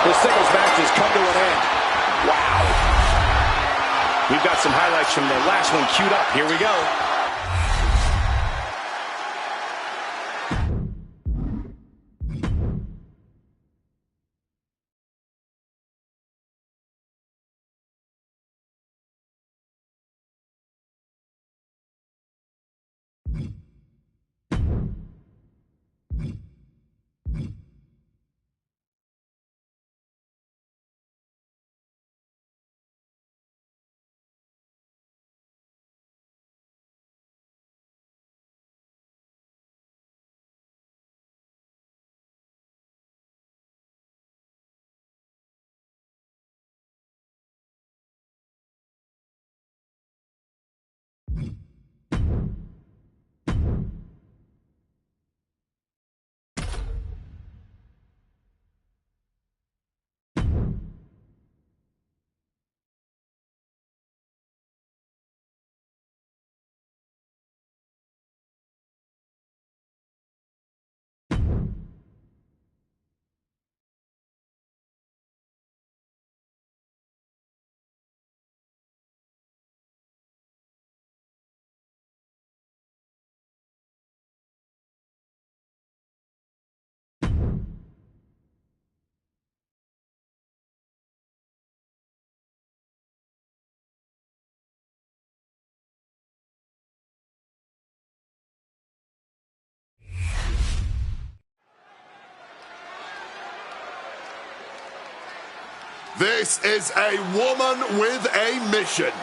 This singles match has come to an end. Wow. We've got some highlights from the last one queued up. Here we go. This is a woman with a mission.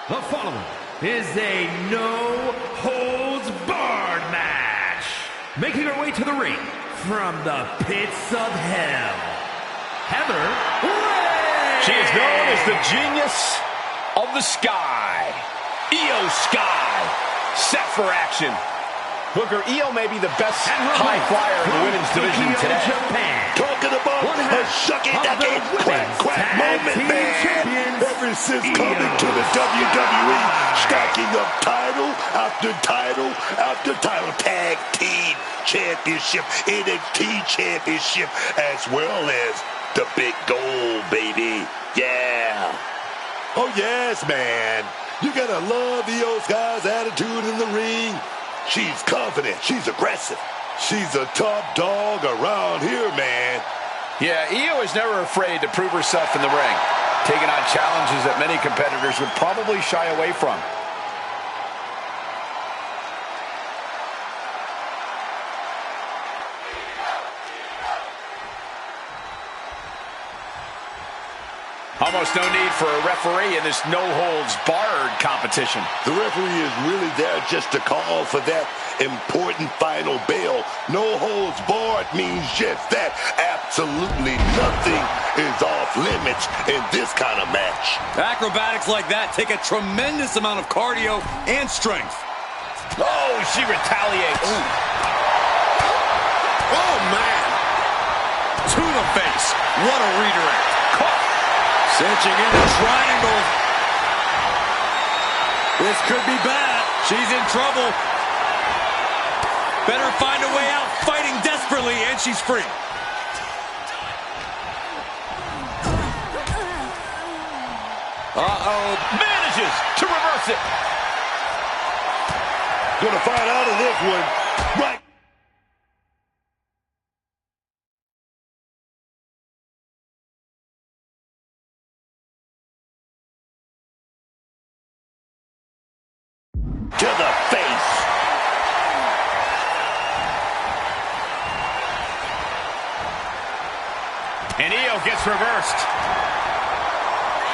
The following is a no-holds-barred match. Making her way to the ring from the pits of hell, Heather Ray. She is known as the genius of the sky. Io Sky, set for action. Booker, Io may be the best high flyer in the women's division today. Talking about a shucky-ducky quack moment, man. Ever since coming to the WWE, stacking up title after title after title. Tag Team Championship, NXT Championship, as well as the big gold, baby. Yeah. Oh, yes, man. You gotta love Io Sky's attitude in the ring. She's confident. She's aggressive. She's a top dog around here, man. Yeah, Io is never afraid to prove herself in the ring, taking on challenges that many competitors would probably shy away from. Almost no need for a referee in this no-holds-barred competition. The referee is really there just to call for that important final bell. No holds barred means just that. Absolutely nothing is off limits in this kind of match. Acrobatics like that take a tremendous amount of cardio and strength. Oh, she retaliates. Ooh. Oh, man. To the face. What a redirect. Cinching in the triangle. This could be bad. She's in trouble. Better find a way out, fighting desperately, and she's free. Uh-oh. Manages to reverse it. Gonna find out of this one right. To the face. And Io gets reversed.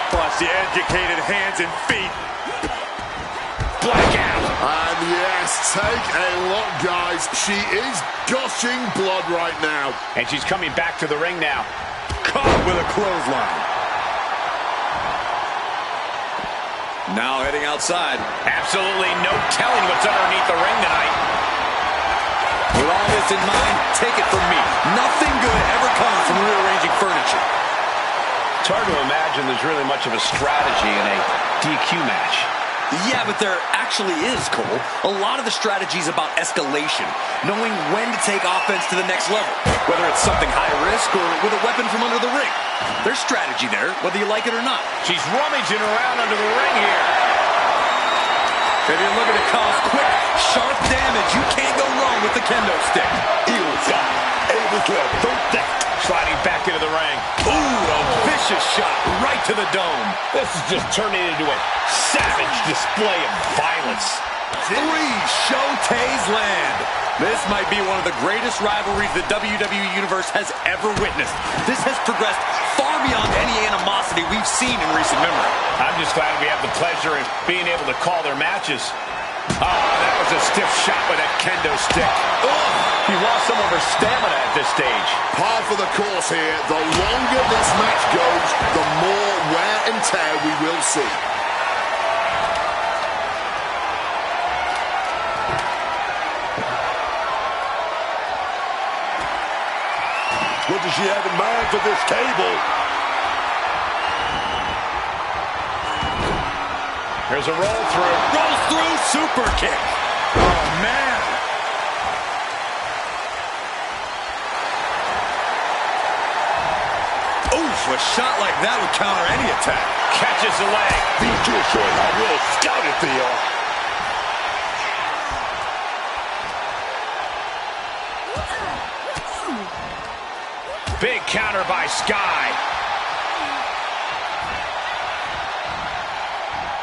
Plus the educated hands and feet. Blackout. And yes, take a look, guys. She is gushing blood right now. And she's coming back to the ring now. Caught with a clothesline. Now heading outside. Absolutely no telling what's underneath the ring tonight. With all this in mind, take it from me. Nothing good ever comes from rearranging furniture. It's hard to imagine there's really much of a strategy in a DQ match. Yeah, but there actually is, Cole. A lot of the strategy is about escalation, knowing when to take offense to the next level, whether it's something high risk or with a weapon from under the ring. There's strategy there, whether you like it or not. She's rummaging around under the ring here. If you're looking to cause quick, sharp damage, you can't go wrong with the kendo stick. Io Sky able to avert that. Sliding back into the ring. Ooh, a vicious shot right to the dome. This is just turning into a savage display of violence. 3 Shote's land. This might be one of the greatest rivalries the WWE Universe has ever witnessed. This has progressed far beyond any animosity we've seen in recent memory. I'm just glad we have the pleasure of being able to call their matches. Oh, that was a stiff shot with that kendo stick. Oh. She's lost some of her stamina at this stage. Par for the course here. The longer this match goes, the more wear and tear we will see. What does she have in mind for this table? Here's a roll through. Rolls through, super kick. Oh, man. Oof, a shot like that would counter any attack. Catches the leg. These two are showing how well scouted they are. Big counter by Sky.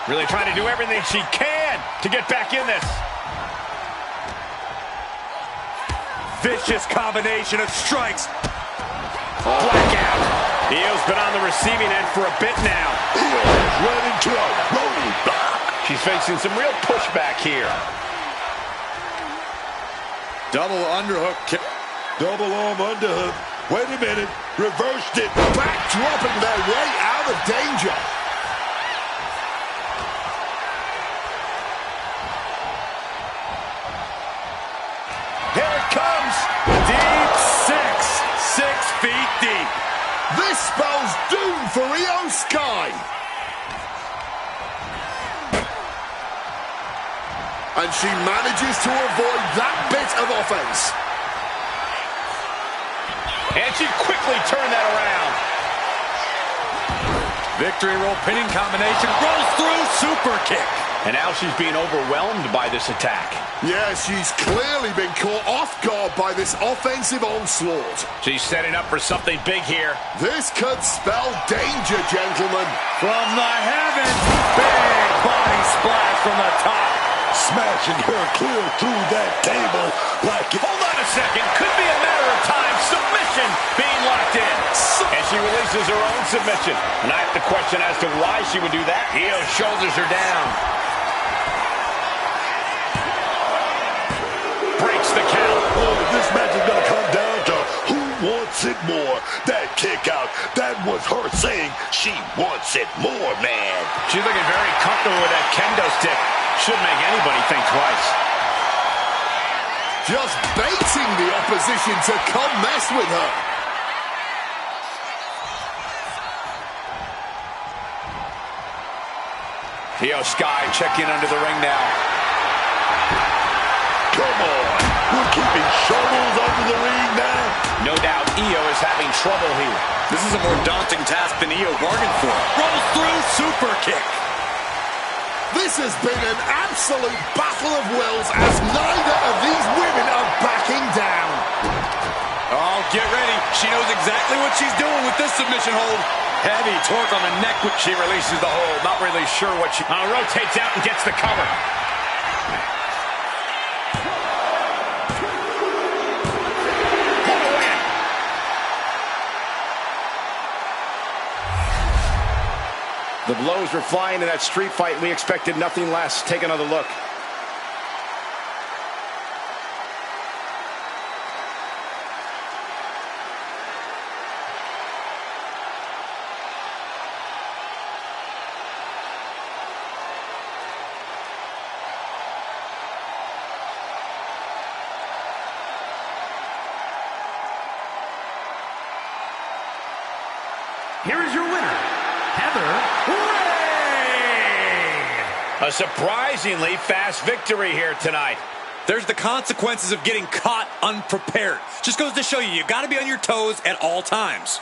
Really trying to do everything she can to get back in this. Vicious combination of strikes. Blackout. Io's been on the receiving end for a bit now. Io is right into a roadblock. She's facing some real pushback here. Double underhook kick. Double arm underhook. Wait a minute. Reversed it. Backdropping their way out of danger. Here it comes. Deep six. 6 feet deep. This spells doom for Io Sky. And she manages to avoid that bit of offense. And she quickly turned that around. Victory roll pinning combination. Rolls through, super kick. And now she's being overwhelmed by this attack. Yeah, she's clearly been caught off guard by this offensive onslaught. She's setting up for something big here. This could spell danger, gentlemen. From the heavens. Big body splash from the top. Smashing her clear through that table like it. Hold on a second. Could be a matter of time. Submission being locked in. And she releases her own submission. And I have to question as to why she would do that. Io's shoulders are down. Breaks the count. Oh, this match is going to come down to who wants it more. That kick out, that was her saying she wants it more, man. She's looking very comfortable with that kendo stick. Shouldn't make anybody think twice. Just baiting the opposition to come mess with her. Io Sky checking under the ring now. Come on, we're keeping shovels under the ring now. No doubt Io is having trouble here. This is a more daunting task than Io bargained for. Rolls through, super kick. This has been an absolute battle of wills as neither of these women are backing down. Oh, get ready. She knows exactly what she's doing with this submission hold. Heavy torque on the neck when she releases the hold. Not really sure what she... rotates out and gets the cover. The blows were flying in that street fight. We expected nothing less. Take another look. Here is your winner, Heather Ray. A surprisingly fast victory here tonight. There's the consequences of getting caught unprepared. Just goes to show you got to be on your toes at all times.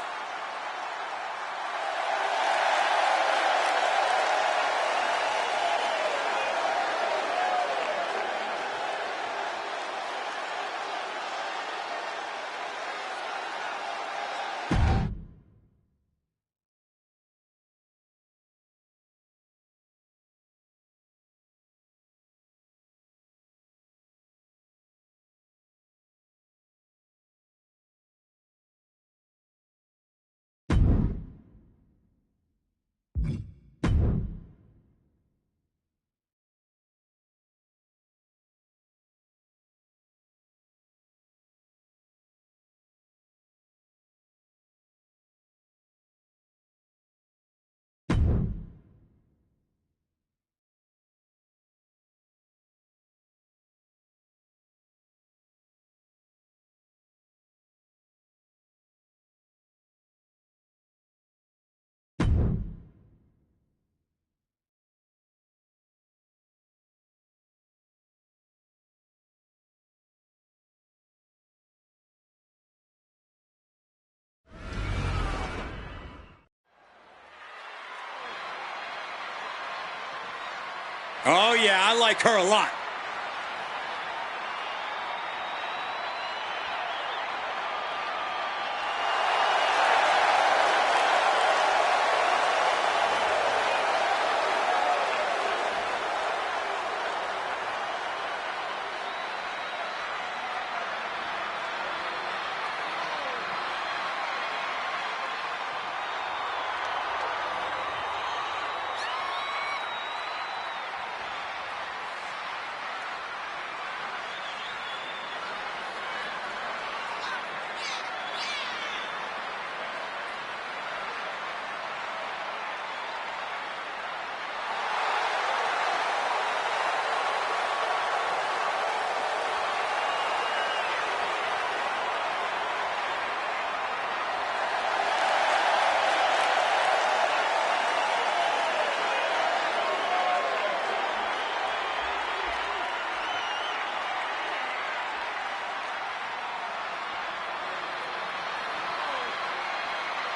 Oh, yeah, I like her a lot.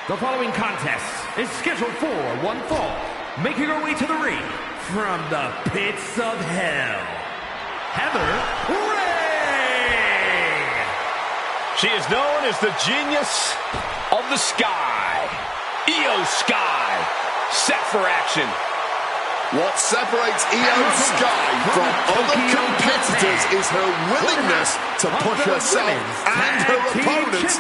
The following contest is scheduled for one fall. Making her way to the ring from the pits of hell, Heather Ray! She is known as the genius of the sky. Io Sky, set for action. What separates Io Sky from other competitors is her willingness to push herself and her opponents.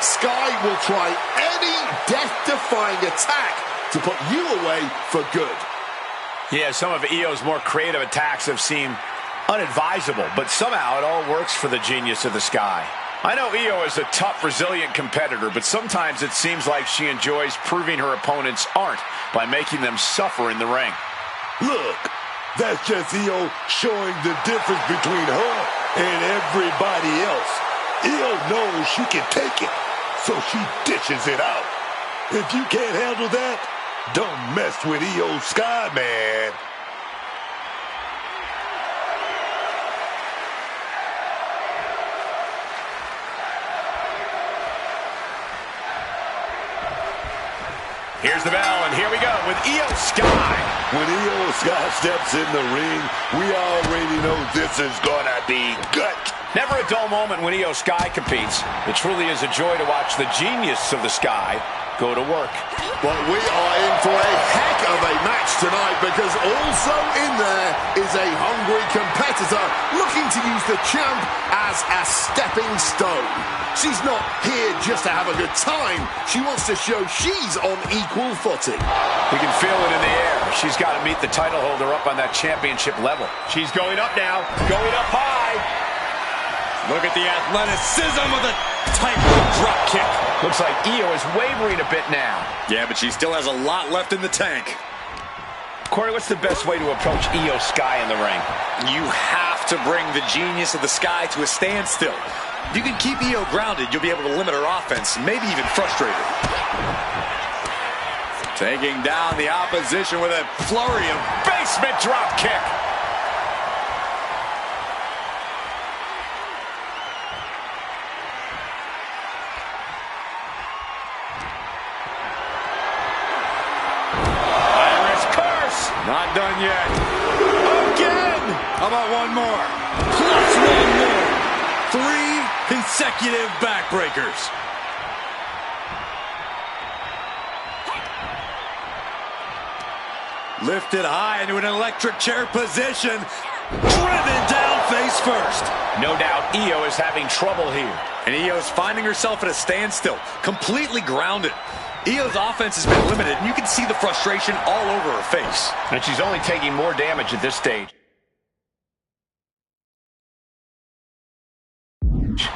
Sky will try any death-defying attack to put you away for good. Yeah, some of Io's more creative attacks have seemed unadvisable, but somehow it all works for the genius of the sky. I know Io is a tough, resilient competitor, but sometimes it seems like she enjoys proving her opponents aren't by making them suffer in the ring. Look, that's just Io showing the difference between her and everybody else. Io knows she can take it, so she dishes it out. If you can't handle that, don't mess with Io Sky, man. Here's the bell, and here we go with Io Sky. When Io Sky steps in the ring, we already know this is gonna be gut. Never a dull moment when Io Sky competes. It truly is a joy to watch the genius of the sky go to work. Well, we are in for a heck of a match tonight, because also in there is a hungry competitor looking to use the champ as a stepping stone. She's not here just to have a good time. She wants to show she's on equal footing. We can feel it in the air. She's got to meet the title holder up on that championship level. She's going up now, going up high. Look at the athleticism of the tightrope drop kick. Looks like Io is wavering a bit now. Yeah, but she still has a lot left in the tank. Corey, what's the best way to approach Io Sky in the ring? You have to bring the genius of the sky to a standstill. If you can keep Io grounded, you'll be able to limit her offense, maybe even frustrate her. Taking down the opposition with a flurry of Basement drop kick. Not done yet. Again! How about one more? Plus one more. 3 consecutive backbreakers. Lifted high into an electric chair position. Driven down face first. No doubt Io is having trouble here. And Io's finding herself at a standstill, completely grounded. Io's offense has been limited, and you can see the frustration all over her face. And she's only taking more damage at this stage.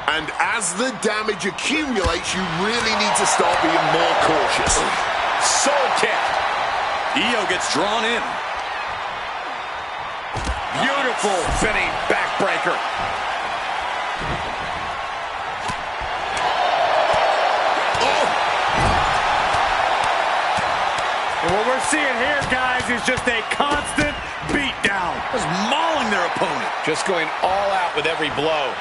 And as the damage accumulates, you really need to start being more cautious. Soul kick. Io gets drawn in. Beautiful spinning backbreaker. And what we're seeing here, guys, is just a constant beatdown. Just mauling their opponent. Just going all out with every blow.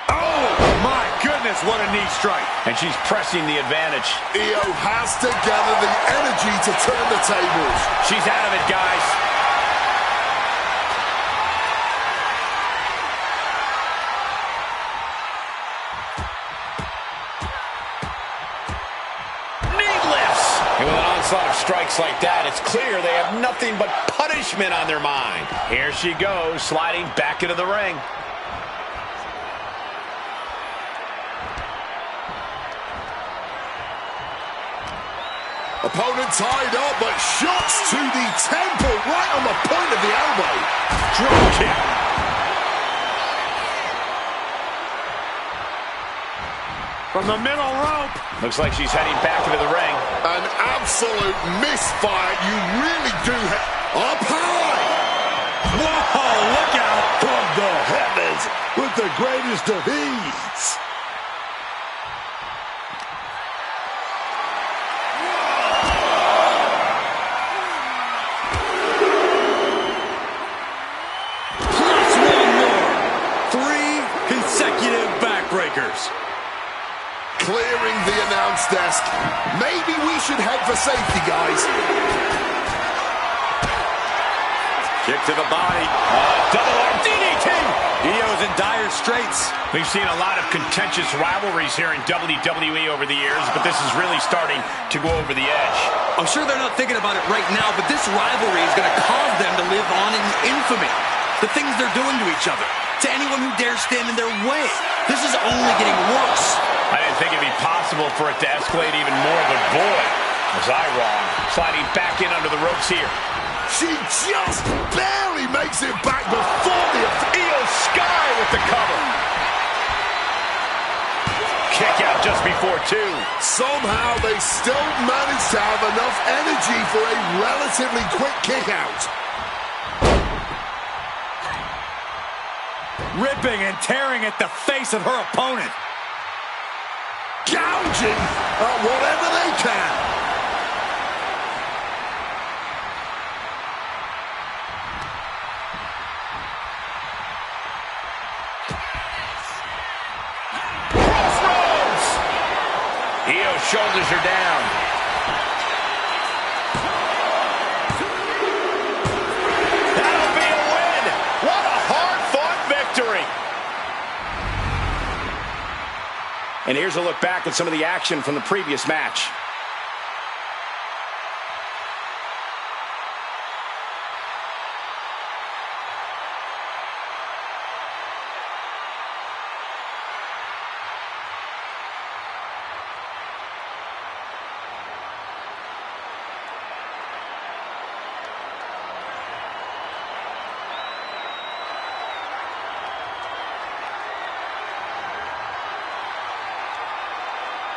Oh, my goodness. goodness, what a knee strike. And she's pressing the advantage. Io has to gather the energy to turn the tables. She's out of it, guys. Knee lifts. And with an onslaught of strikes like that, it's clear they have nothing but punishment on their mind. Here she goes, sliding back into the ring. Opponent tied up, but shots to the temple, right on the point of the elbow. Drop kick. From the middle rope. Looks like she's heading back into the ring. An absolute misfire. You really do have... Up high! Whoa, look out! From the heavens with the greatest of ease. Clearing the announce desk. Maybe we should head for safety, guys. Kick to the body. Double arm DDT. Io's in dire straits. We've seen a lot of contentious rivalries here in WWE over the years, but this is really starting to go over the edge. I'm sure they're not thinking about it right now, but this rivalry is going to cause them to live on in infamy. The things they're doing to each other, to anyone who dares stand in their way. This is only getting worse. I didn't think it'd be possible for it to escalate even more, but boy, was I wrong. Sliding back in under the ropes here. She just barely makes it back before the... Io Sky with the cover. Kick out just before two. Somehow they still manage to have enough energy for a relatively quick kick out. Ripping and tearing at the face of her opponent. Gouging at whatever they can. Crossroads. Io's shoulders are down. That'll be a win. What a hard-fought victory. And here's a look back at some of the action from the previous match.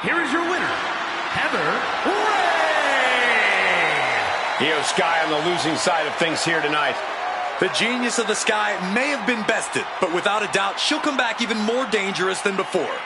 Here is your winner, Heather Ray. Io Sky on the losing side of things here tonight. The genius of the Sky may have been bested, but without a doubt, she'll come back even more dangerous than before.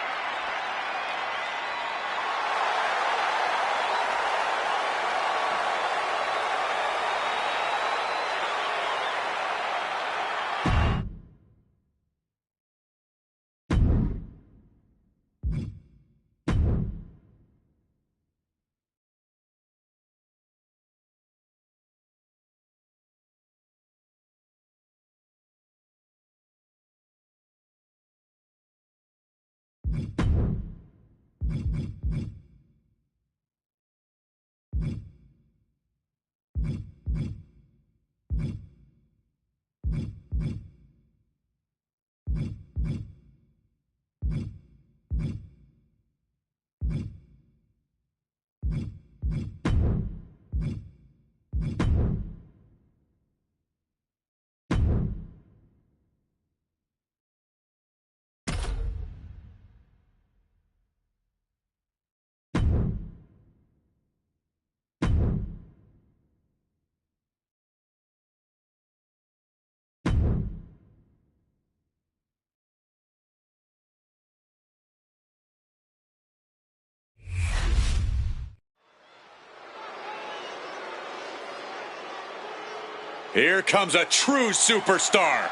Here comes a true superstar.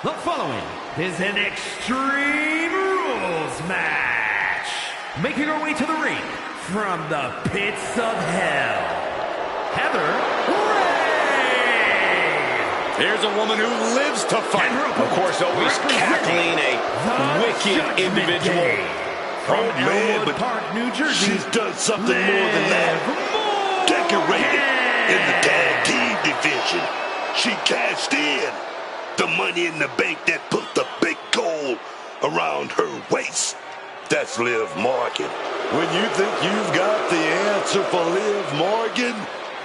The following is an Extreme Rules match. Making her way to the ring from the pits of hell, Heather Ray. Here's a woman who lives to fight. Of course, always cackling, a wicked individual. From Elmwood Park, New Jersey. She's done something more than that. Decorated in the tag team division. She cashed in the Money in the Bank that put the big gold around her waist. That's Liv Morgan. When you think you've got the answer for Liv Morgan,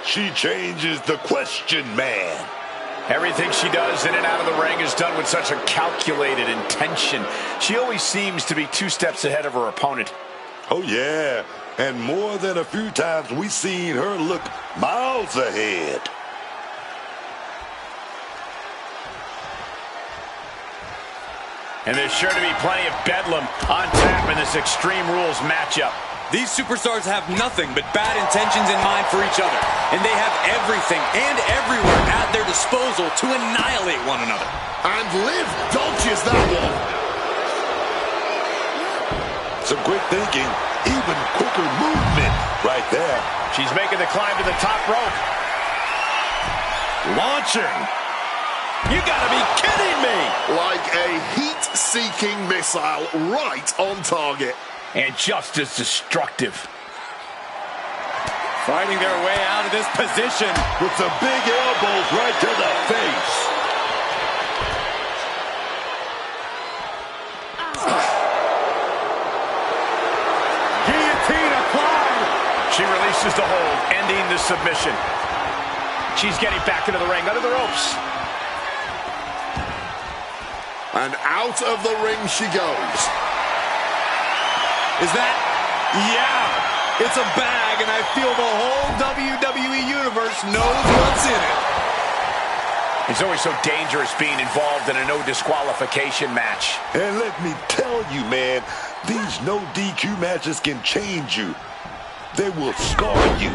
she changes the question, man. Everything she does in and out of the ring is done with such a calculated intention. She always seems to be 2 steps ahead of her opponent. Oh, yeah. And more than a few times we've seen her look miles ahead. And there's sure to be plenty of bedlam on tap in this Extreme Rules matchup. These superstars have nothing but bad intentions in mind for each other, and they have everything and everywhere at their disposal to annihilate one another. And Liv dodges that one. Some quick thinking, even quicker movement right there. She's making the climb to the top rope. Launching. You gotta be kidding me! Like a heat-seeking missile right on target. And just as destructive. Fighting their way out of this position. With some big elbows right to the face. Guillotine applied. She releases the hold, ending the submission. She's getting back into the ring, under the ropes. And out of the ring she goes. Is that? Yeah. It's a bag, and I feel the whole WWE Universe knows what's in it. It's always so dangerous being involved in a no disqualification match. And let me tell you, man, these no DQ matches can change you. They will scar you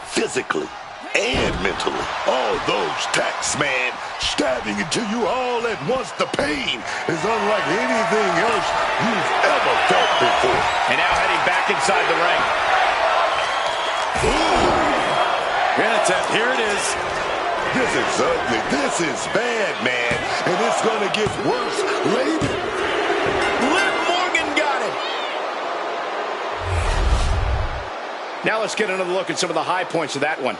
physically and mentally. All those tacks, man, stabbing into you all at once. The pain is unlike anything else you've ever felt before. And now heading back inside the ring. Ooh. Here it is. This is ugly. This is bad, man. And it's going to get worse later. Liv Morgan got it. Now let's get another look at some of the high points of that one.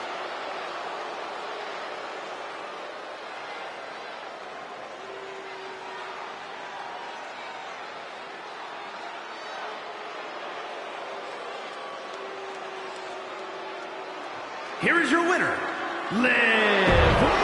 Here is your winner, Liv Morgan.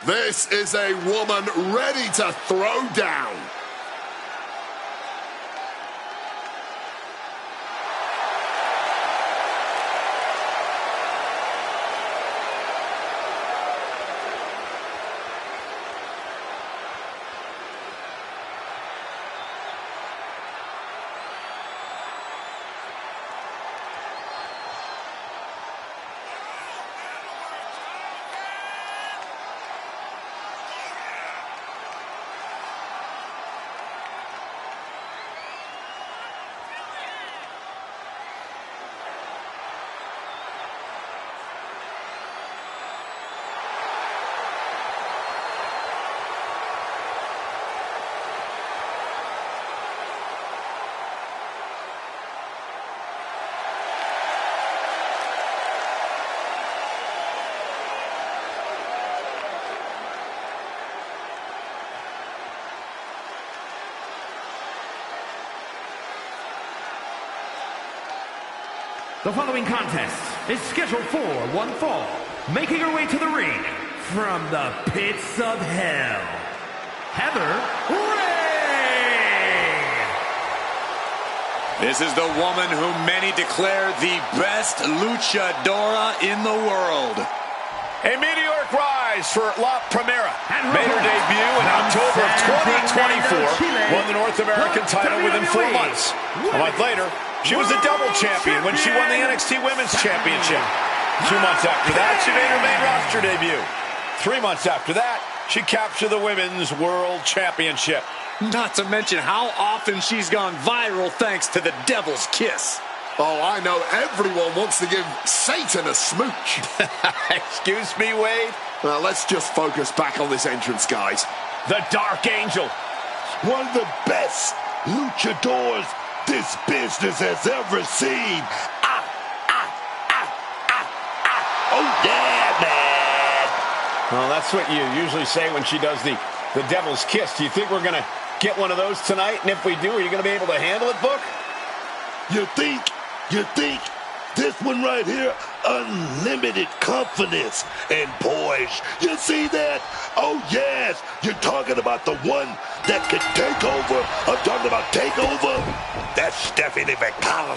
This is a woman ready to throw down. The following contest is scheduled for one fall. Making her way to the ring from the pits of hell, Heather Ray! This is the woman whom many declare the best luchadora in the world. A meteoric rise for La Primera. Made her debut in October of 2024. Won the North American title within 4 months. A month later, she was a double champion when she won the NXT Women's Championship. 2 months after that, she made her main roster debut. 3 months after that, she captured the Women's World Championship. Not to mention how often she's gone viral thanks to the Devil's Kiss. Oh, I know everyone wants to give Satan a smooch. Excuse me, Wade? Well, let's just focus back on this entrance, guys. The Dark Angel. One of the best luchadors this business has ever seen. Oh, yeah, man. Well, that's what you usually say when she does the Devil's Kiss. Do you think we're going to get one of those tonight? And if we do, are you going to be able to handle it, Book? You think this one right here, unlimited confidence and poise. You see that? Oh, yes. You're talking about the one that could take over. I'm talking about takeover. That's Stephanie Vaquer.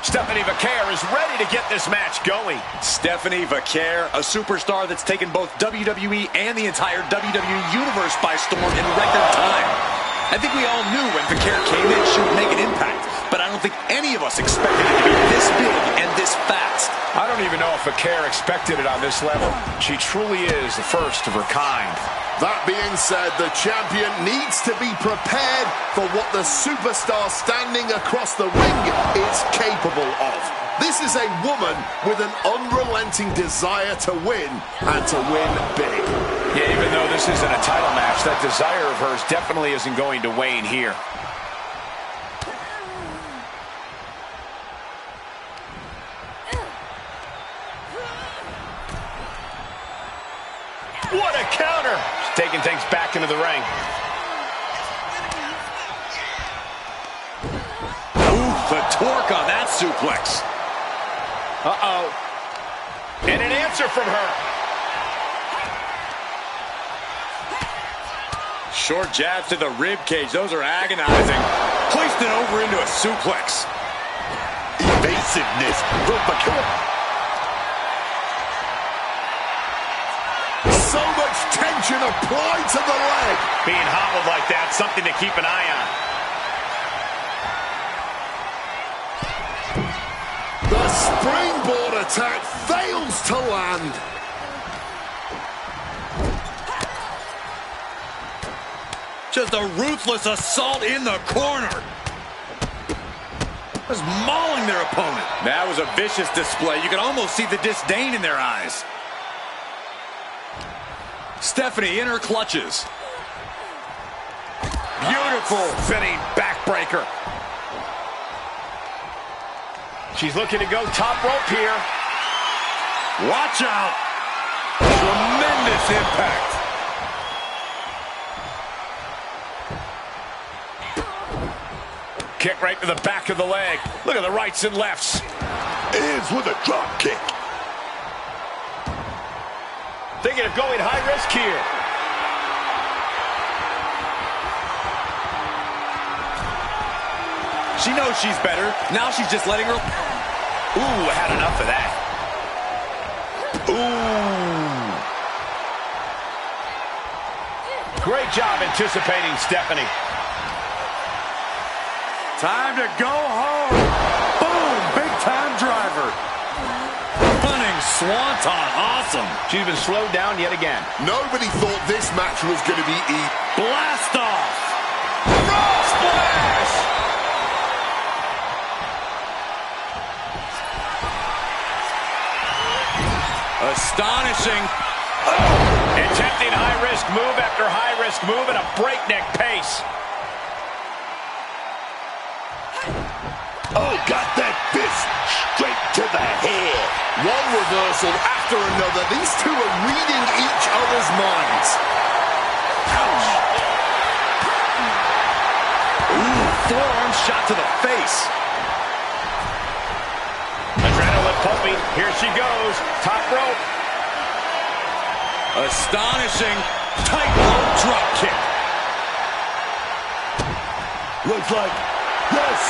Stephanie Vaquer is ready to get this match going. Stephanie Vaquer, a superstar that's taken both WWE and the entire WWE Universe by storm in record time. I think we all knew when Vaquer came in she would make an impact, but I don't think any of us expected it to be this big and this fast. I don't even know if Vaquer expected it on this level. She truly is the first of her kind. That being said, the champion needs to be prepared for what the superstar standing across the ring is capable of. This is a woman with an unrelenting desire to win, and to win big. Yeah, even though this isn't a title match, that desire of hers definitely isn't going to wane here. What a counter! She's taking things back into the ring. Ooh, the torque on that suplex. Uh-oh. And an answer from her. Short jabs to the rib cage. Those are agonizing. Placed it over into a suplex. Evasiveness from Vaquer. So much tension applied to the leg. Being hobbled like that, something to keep an eye on. The springboard attack fails to land. Just a ruthless assault in the corner. Just mauling their opponent. That was a vicious display. You could almost see the disdain in their eyes. Stephanie in her clutches. Beautiful spinning backbreaker. She's looking to go top rope here. Watch out. Tremendous impact. Kick right to the back of the leg. Look at the rights and lefts. Ends with a drop kick. Thinking of going high risk here. She knows she's better. Now she's just letting her... Ooh, I had enough of that. Ooh. Great job anticipating Stephanie. Time to go home. Boom, big time driver. Running swanton, awesome. She's been slowed down yet again. Nobody thought this match was going to be easy. Blast off. Frog splash! Astonishing. Attempting high-risk move after high-risk move at a breakneck pace. Oh, got that fist straight to the head. One reversal after another. These two are reading each other's minds. Ouch. Ooh, forearm shot to the face. hoping. Here she goes. Top rope. Astonishing tightrope drop kick. Looks like, yes,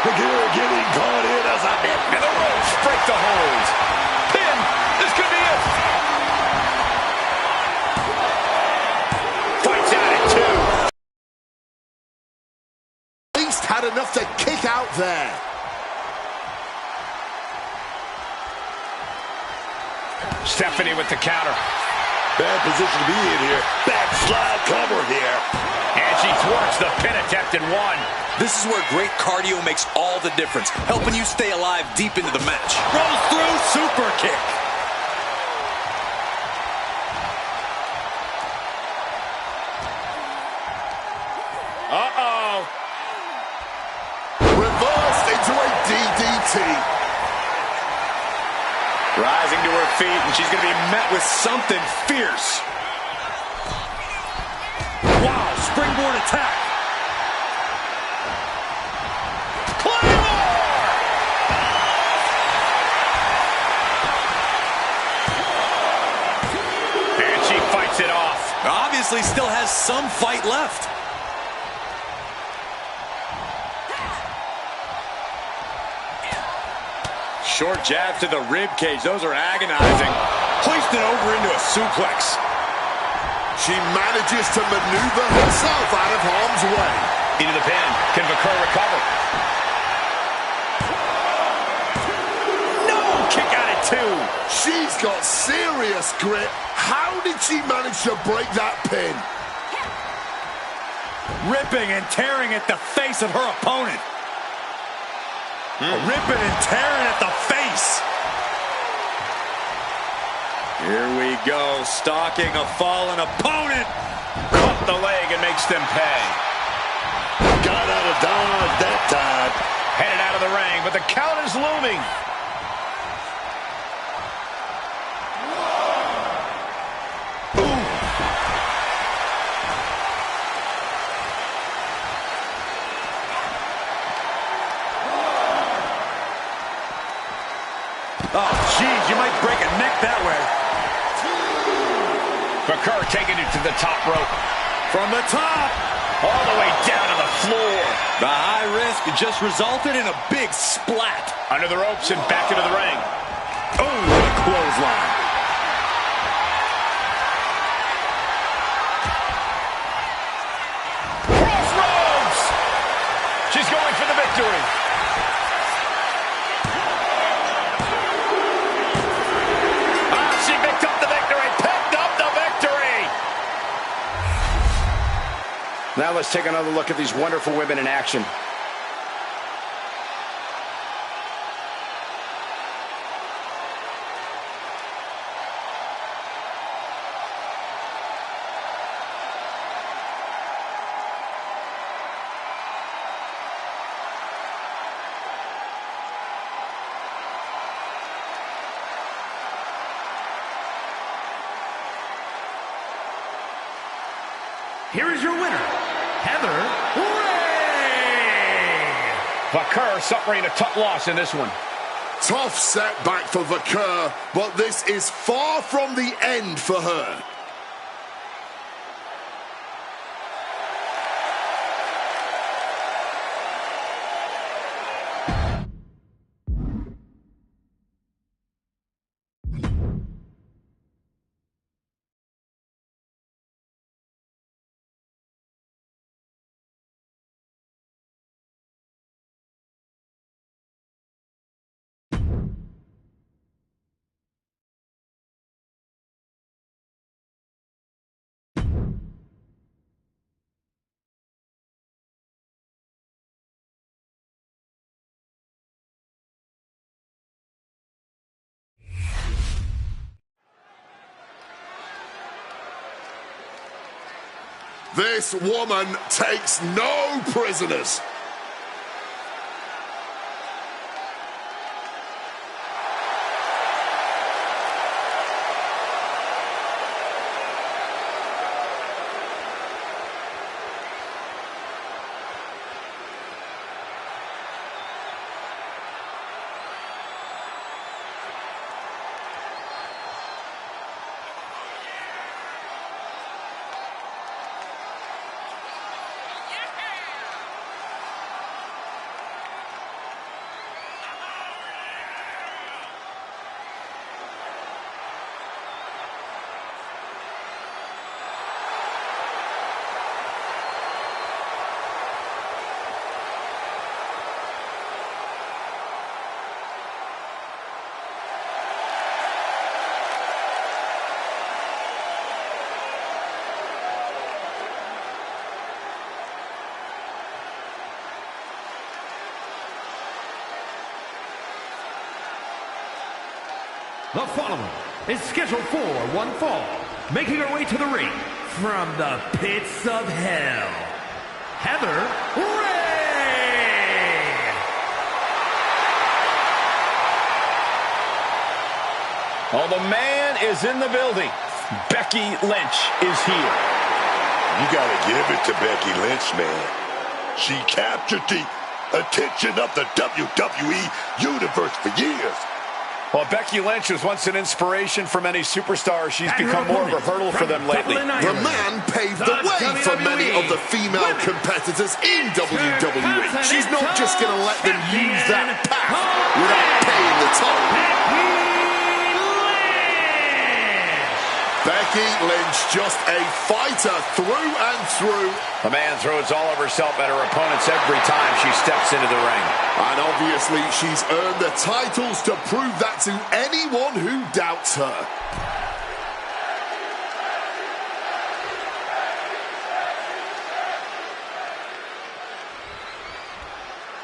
Bagheera getting caught in as a bit. And the ropes break the hold. Pin. This could be it. Fights out at 2. At least had enough to kick out there. Stephanie with the counter. Bad position to be in here. Backslide cover here. And she thwarts the pin attempt in 1. This is where great cardio makes all the difference, helping you stay alive deep into the match. Rolls through, super kick. Uh-oh. Reversed into a DDT. Rising to her feet, and she's going to be met with something fierce. Wow, springboard attack. And she fights it off. Obviously still has some fight left. Short jab to the rib cage. Those are agonizing. Hoisted over into a suplex. She manages to maneuver herself out of harm's way. Into the pin. Can Vakur recover? No! Kick out at 2. She's got serious grit. How did she manage to break that pin? Ripping and tearing at the face of her opponent. Ripping and tearing at the face. Here we go, stalking a fallen opponent. Caught the leg and makes them pay. Got out of dodge that time. Headed out of the ring, but the count is looming. Oh, geez, you might break a neck that way. Vakur taking it to the top rope. From the top. All the way down to the floor. The high risk just resulted in a big splat. Under the ropes and back into the ring. Oh, what a clothesline. Crossroads! She's going for the victory. She picked up the victory. Picked up the victory. Now let's take another look at these wonderful women in action. Here is your winner, Heather Ray. Vakur suffering a tough loss in this one. Tough setback for Vakur, but this is far from the end for her. This woman takes no prisoners. The following is scheduled for one fall, making her way to the ring from the pits of hell, Heather Ray! Oh, the man is in the building. Becky Lynch is here. You gotta give it to Becky Lynch, man. She captured the attention of the WWE Universe for years. Well, Becky Lynch was once an inspiration for many superstars. She's become more of a hurdle for them lately. The man paved the way for many of the female competitors in WWE. She's not just going to let them use that path without paying the toll. Becky Lynch, just a fighter through and through. The man throws all of herself at her opponents every time she steps into the ring. And obviously, she's earned the titles to prove that to anyone who doubts her.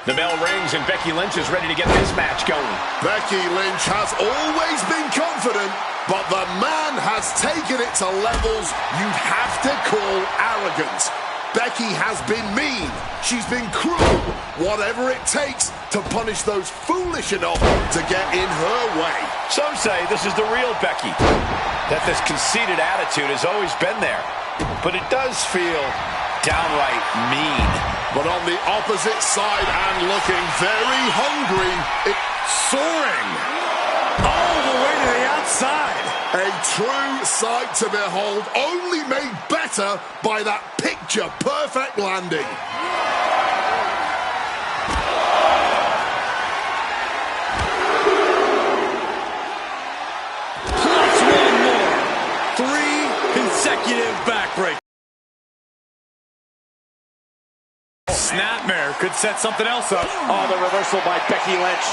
The bell rings and Becky Lynch is ready to get this match going. Becky Lynch has always been confident, but the man has taken it to levels you'd have to call arrogant. Becky has been mean, she's been cruel, whatever it takes to punish those foolish enough to get in her way. Some say this is the real Becky, that this conceited attitude has always been there. But it does feel downright mean. But on the opposite side and looking very hungry, it's soaring all the way to the outside. A true sight to behold, only made better by that picture-perfect landing. Plus one more. 3 consecutive backbreakers. Snapmare could set something else up. Oh, the reversal by Becky Lynch.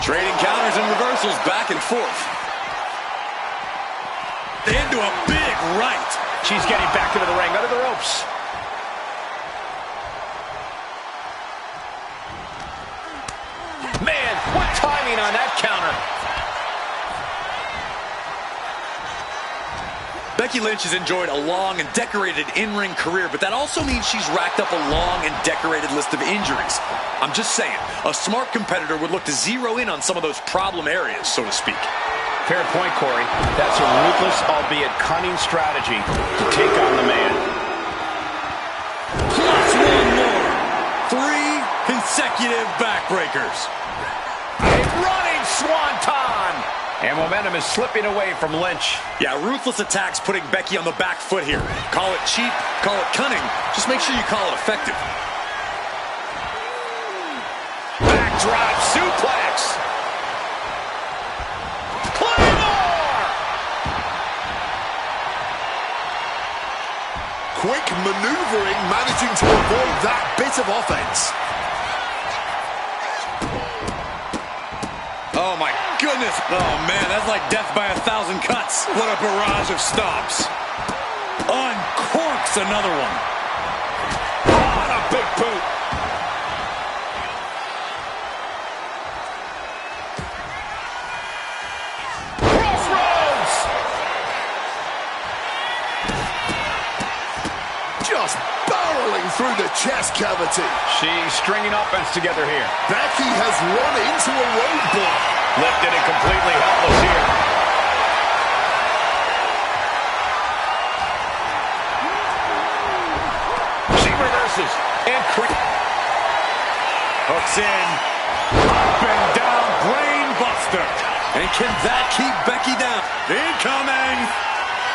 Trading counters and reversals back and forth. Into a big right. She's getting back into the ring, under the ropes. Man, what timing on that counter. Becky Lynch has enjoyed a long and decorated in-ring career, but that also means she's racked up a long and decorated list of injuries. I'm just saying, a smart competitor would look to zero in on some of those problem areas, so to speak. Fair point, Corey. That's a ruthless, albeit cunning strategy to take on the man. Plus one more. 3 consecutive backbreakers. A running swanton! And momentum is slipping away from Lynch. Yeah, ruthless attacks putting Becky on the back foot here. Call it cheap, call it cunning. Just make sure you call it effective. Backdrop suplex. Claymore! Quick maneuvering, managing to avoid that bit of offense. Oh, my goodness. Oh, man, that's like death by 1,000 cuts. What a barrage of stops. Uncorks another one. Oh, and a big boot. Crossroads! Just barreling through the chest cavity. She's stringing offense together here. Becky has run into a roadblock. Lifted and completely helpless here. She reverses and Hooks in. Up and down, brain buster. And can that keep Becky down? Incoming.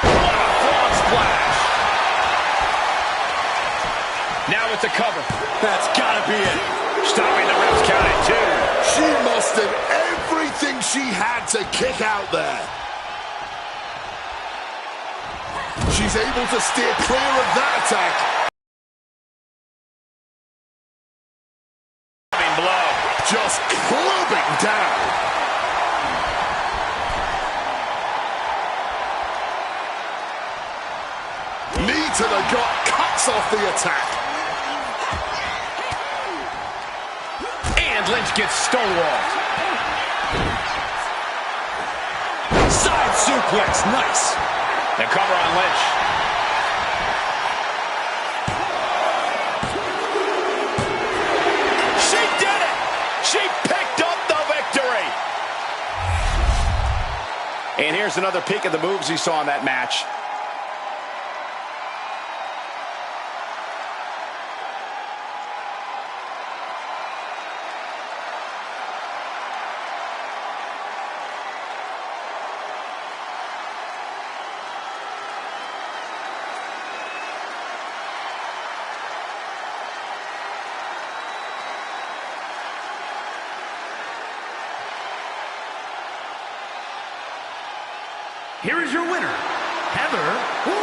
what a frog splash. Now it's a cover. That's gotta be it. Stopping the ref's count at 2. She mustered everything she had to kick out there. She's able to steer clear of that attack. Blow. Just clubbing down. Knee to the gut, cuts off the attack. And Lynch gets stonewalled. Side suplex. Nice. The cover on Lynch. She did it! She picked up the victory! And here's another peek at the moves he saw in that match. Here is your winner, Heather Ray.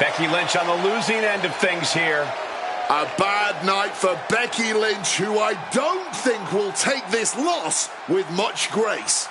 Becky Lynch on the losing end of things here. A bad night for Becky Lynch, who I don't think will take this loss with much grace.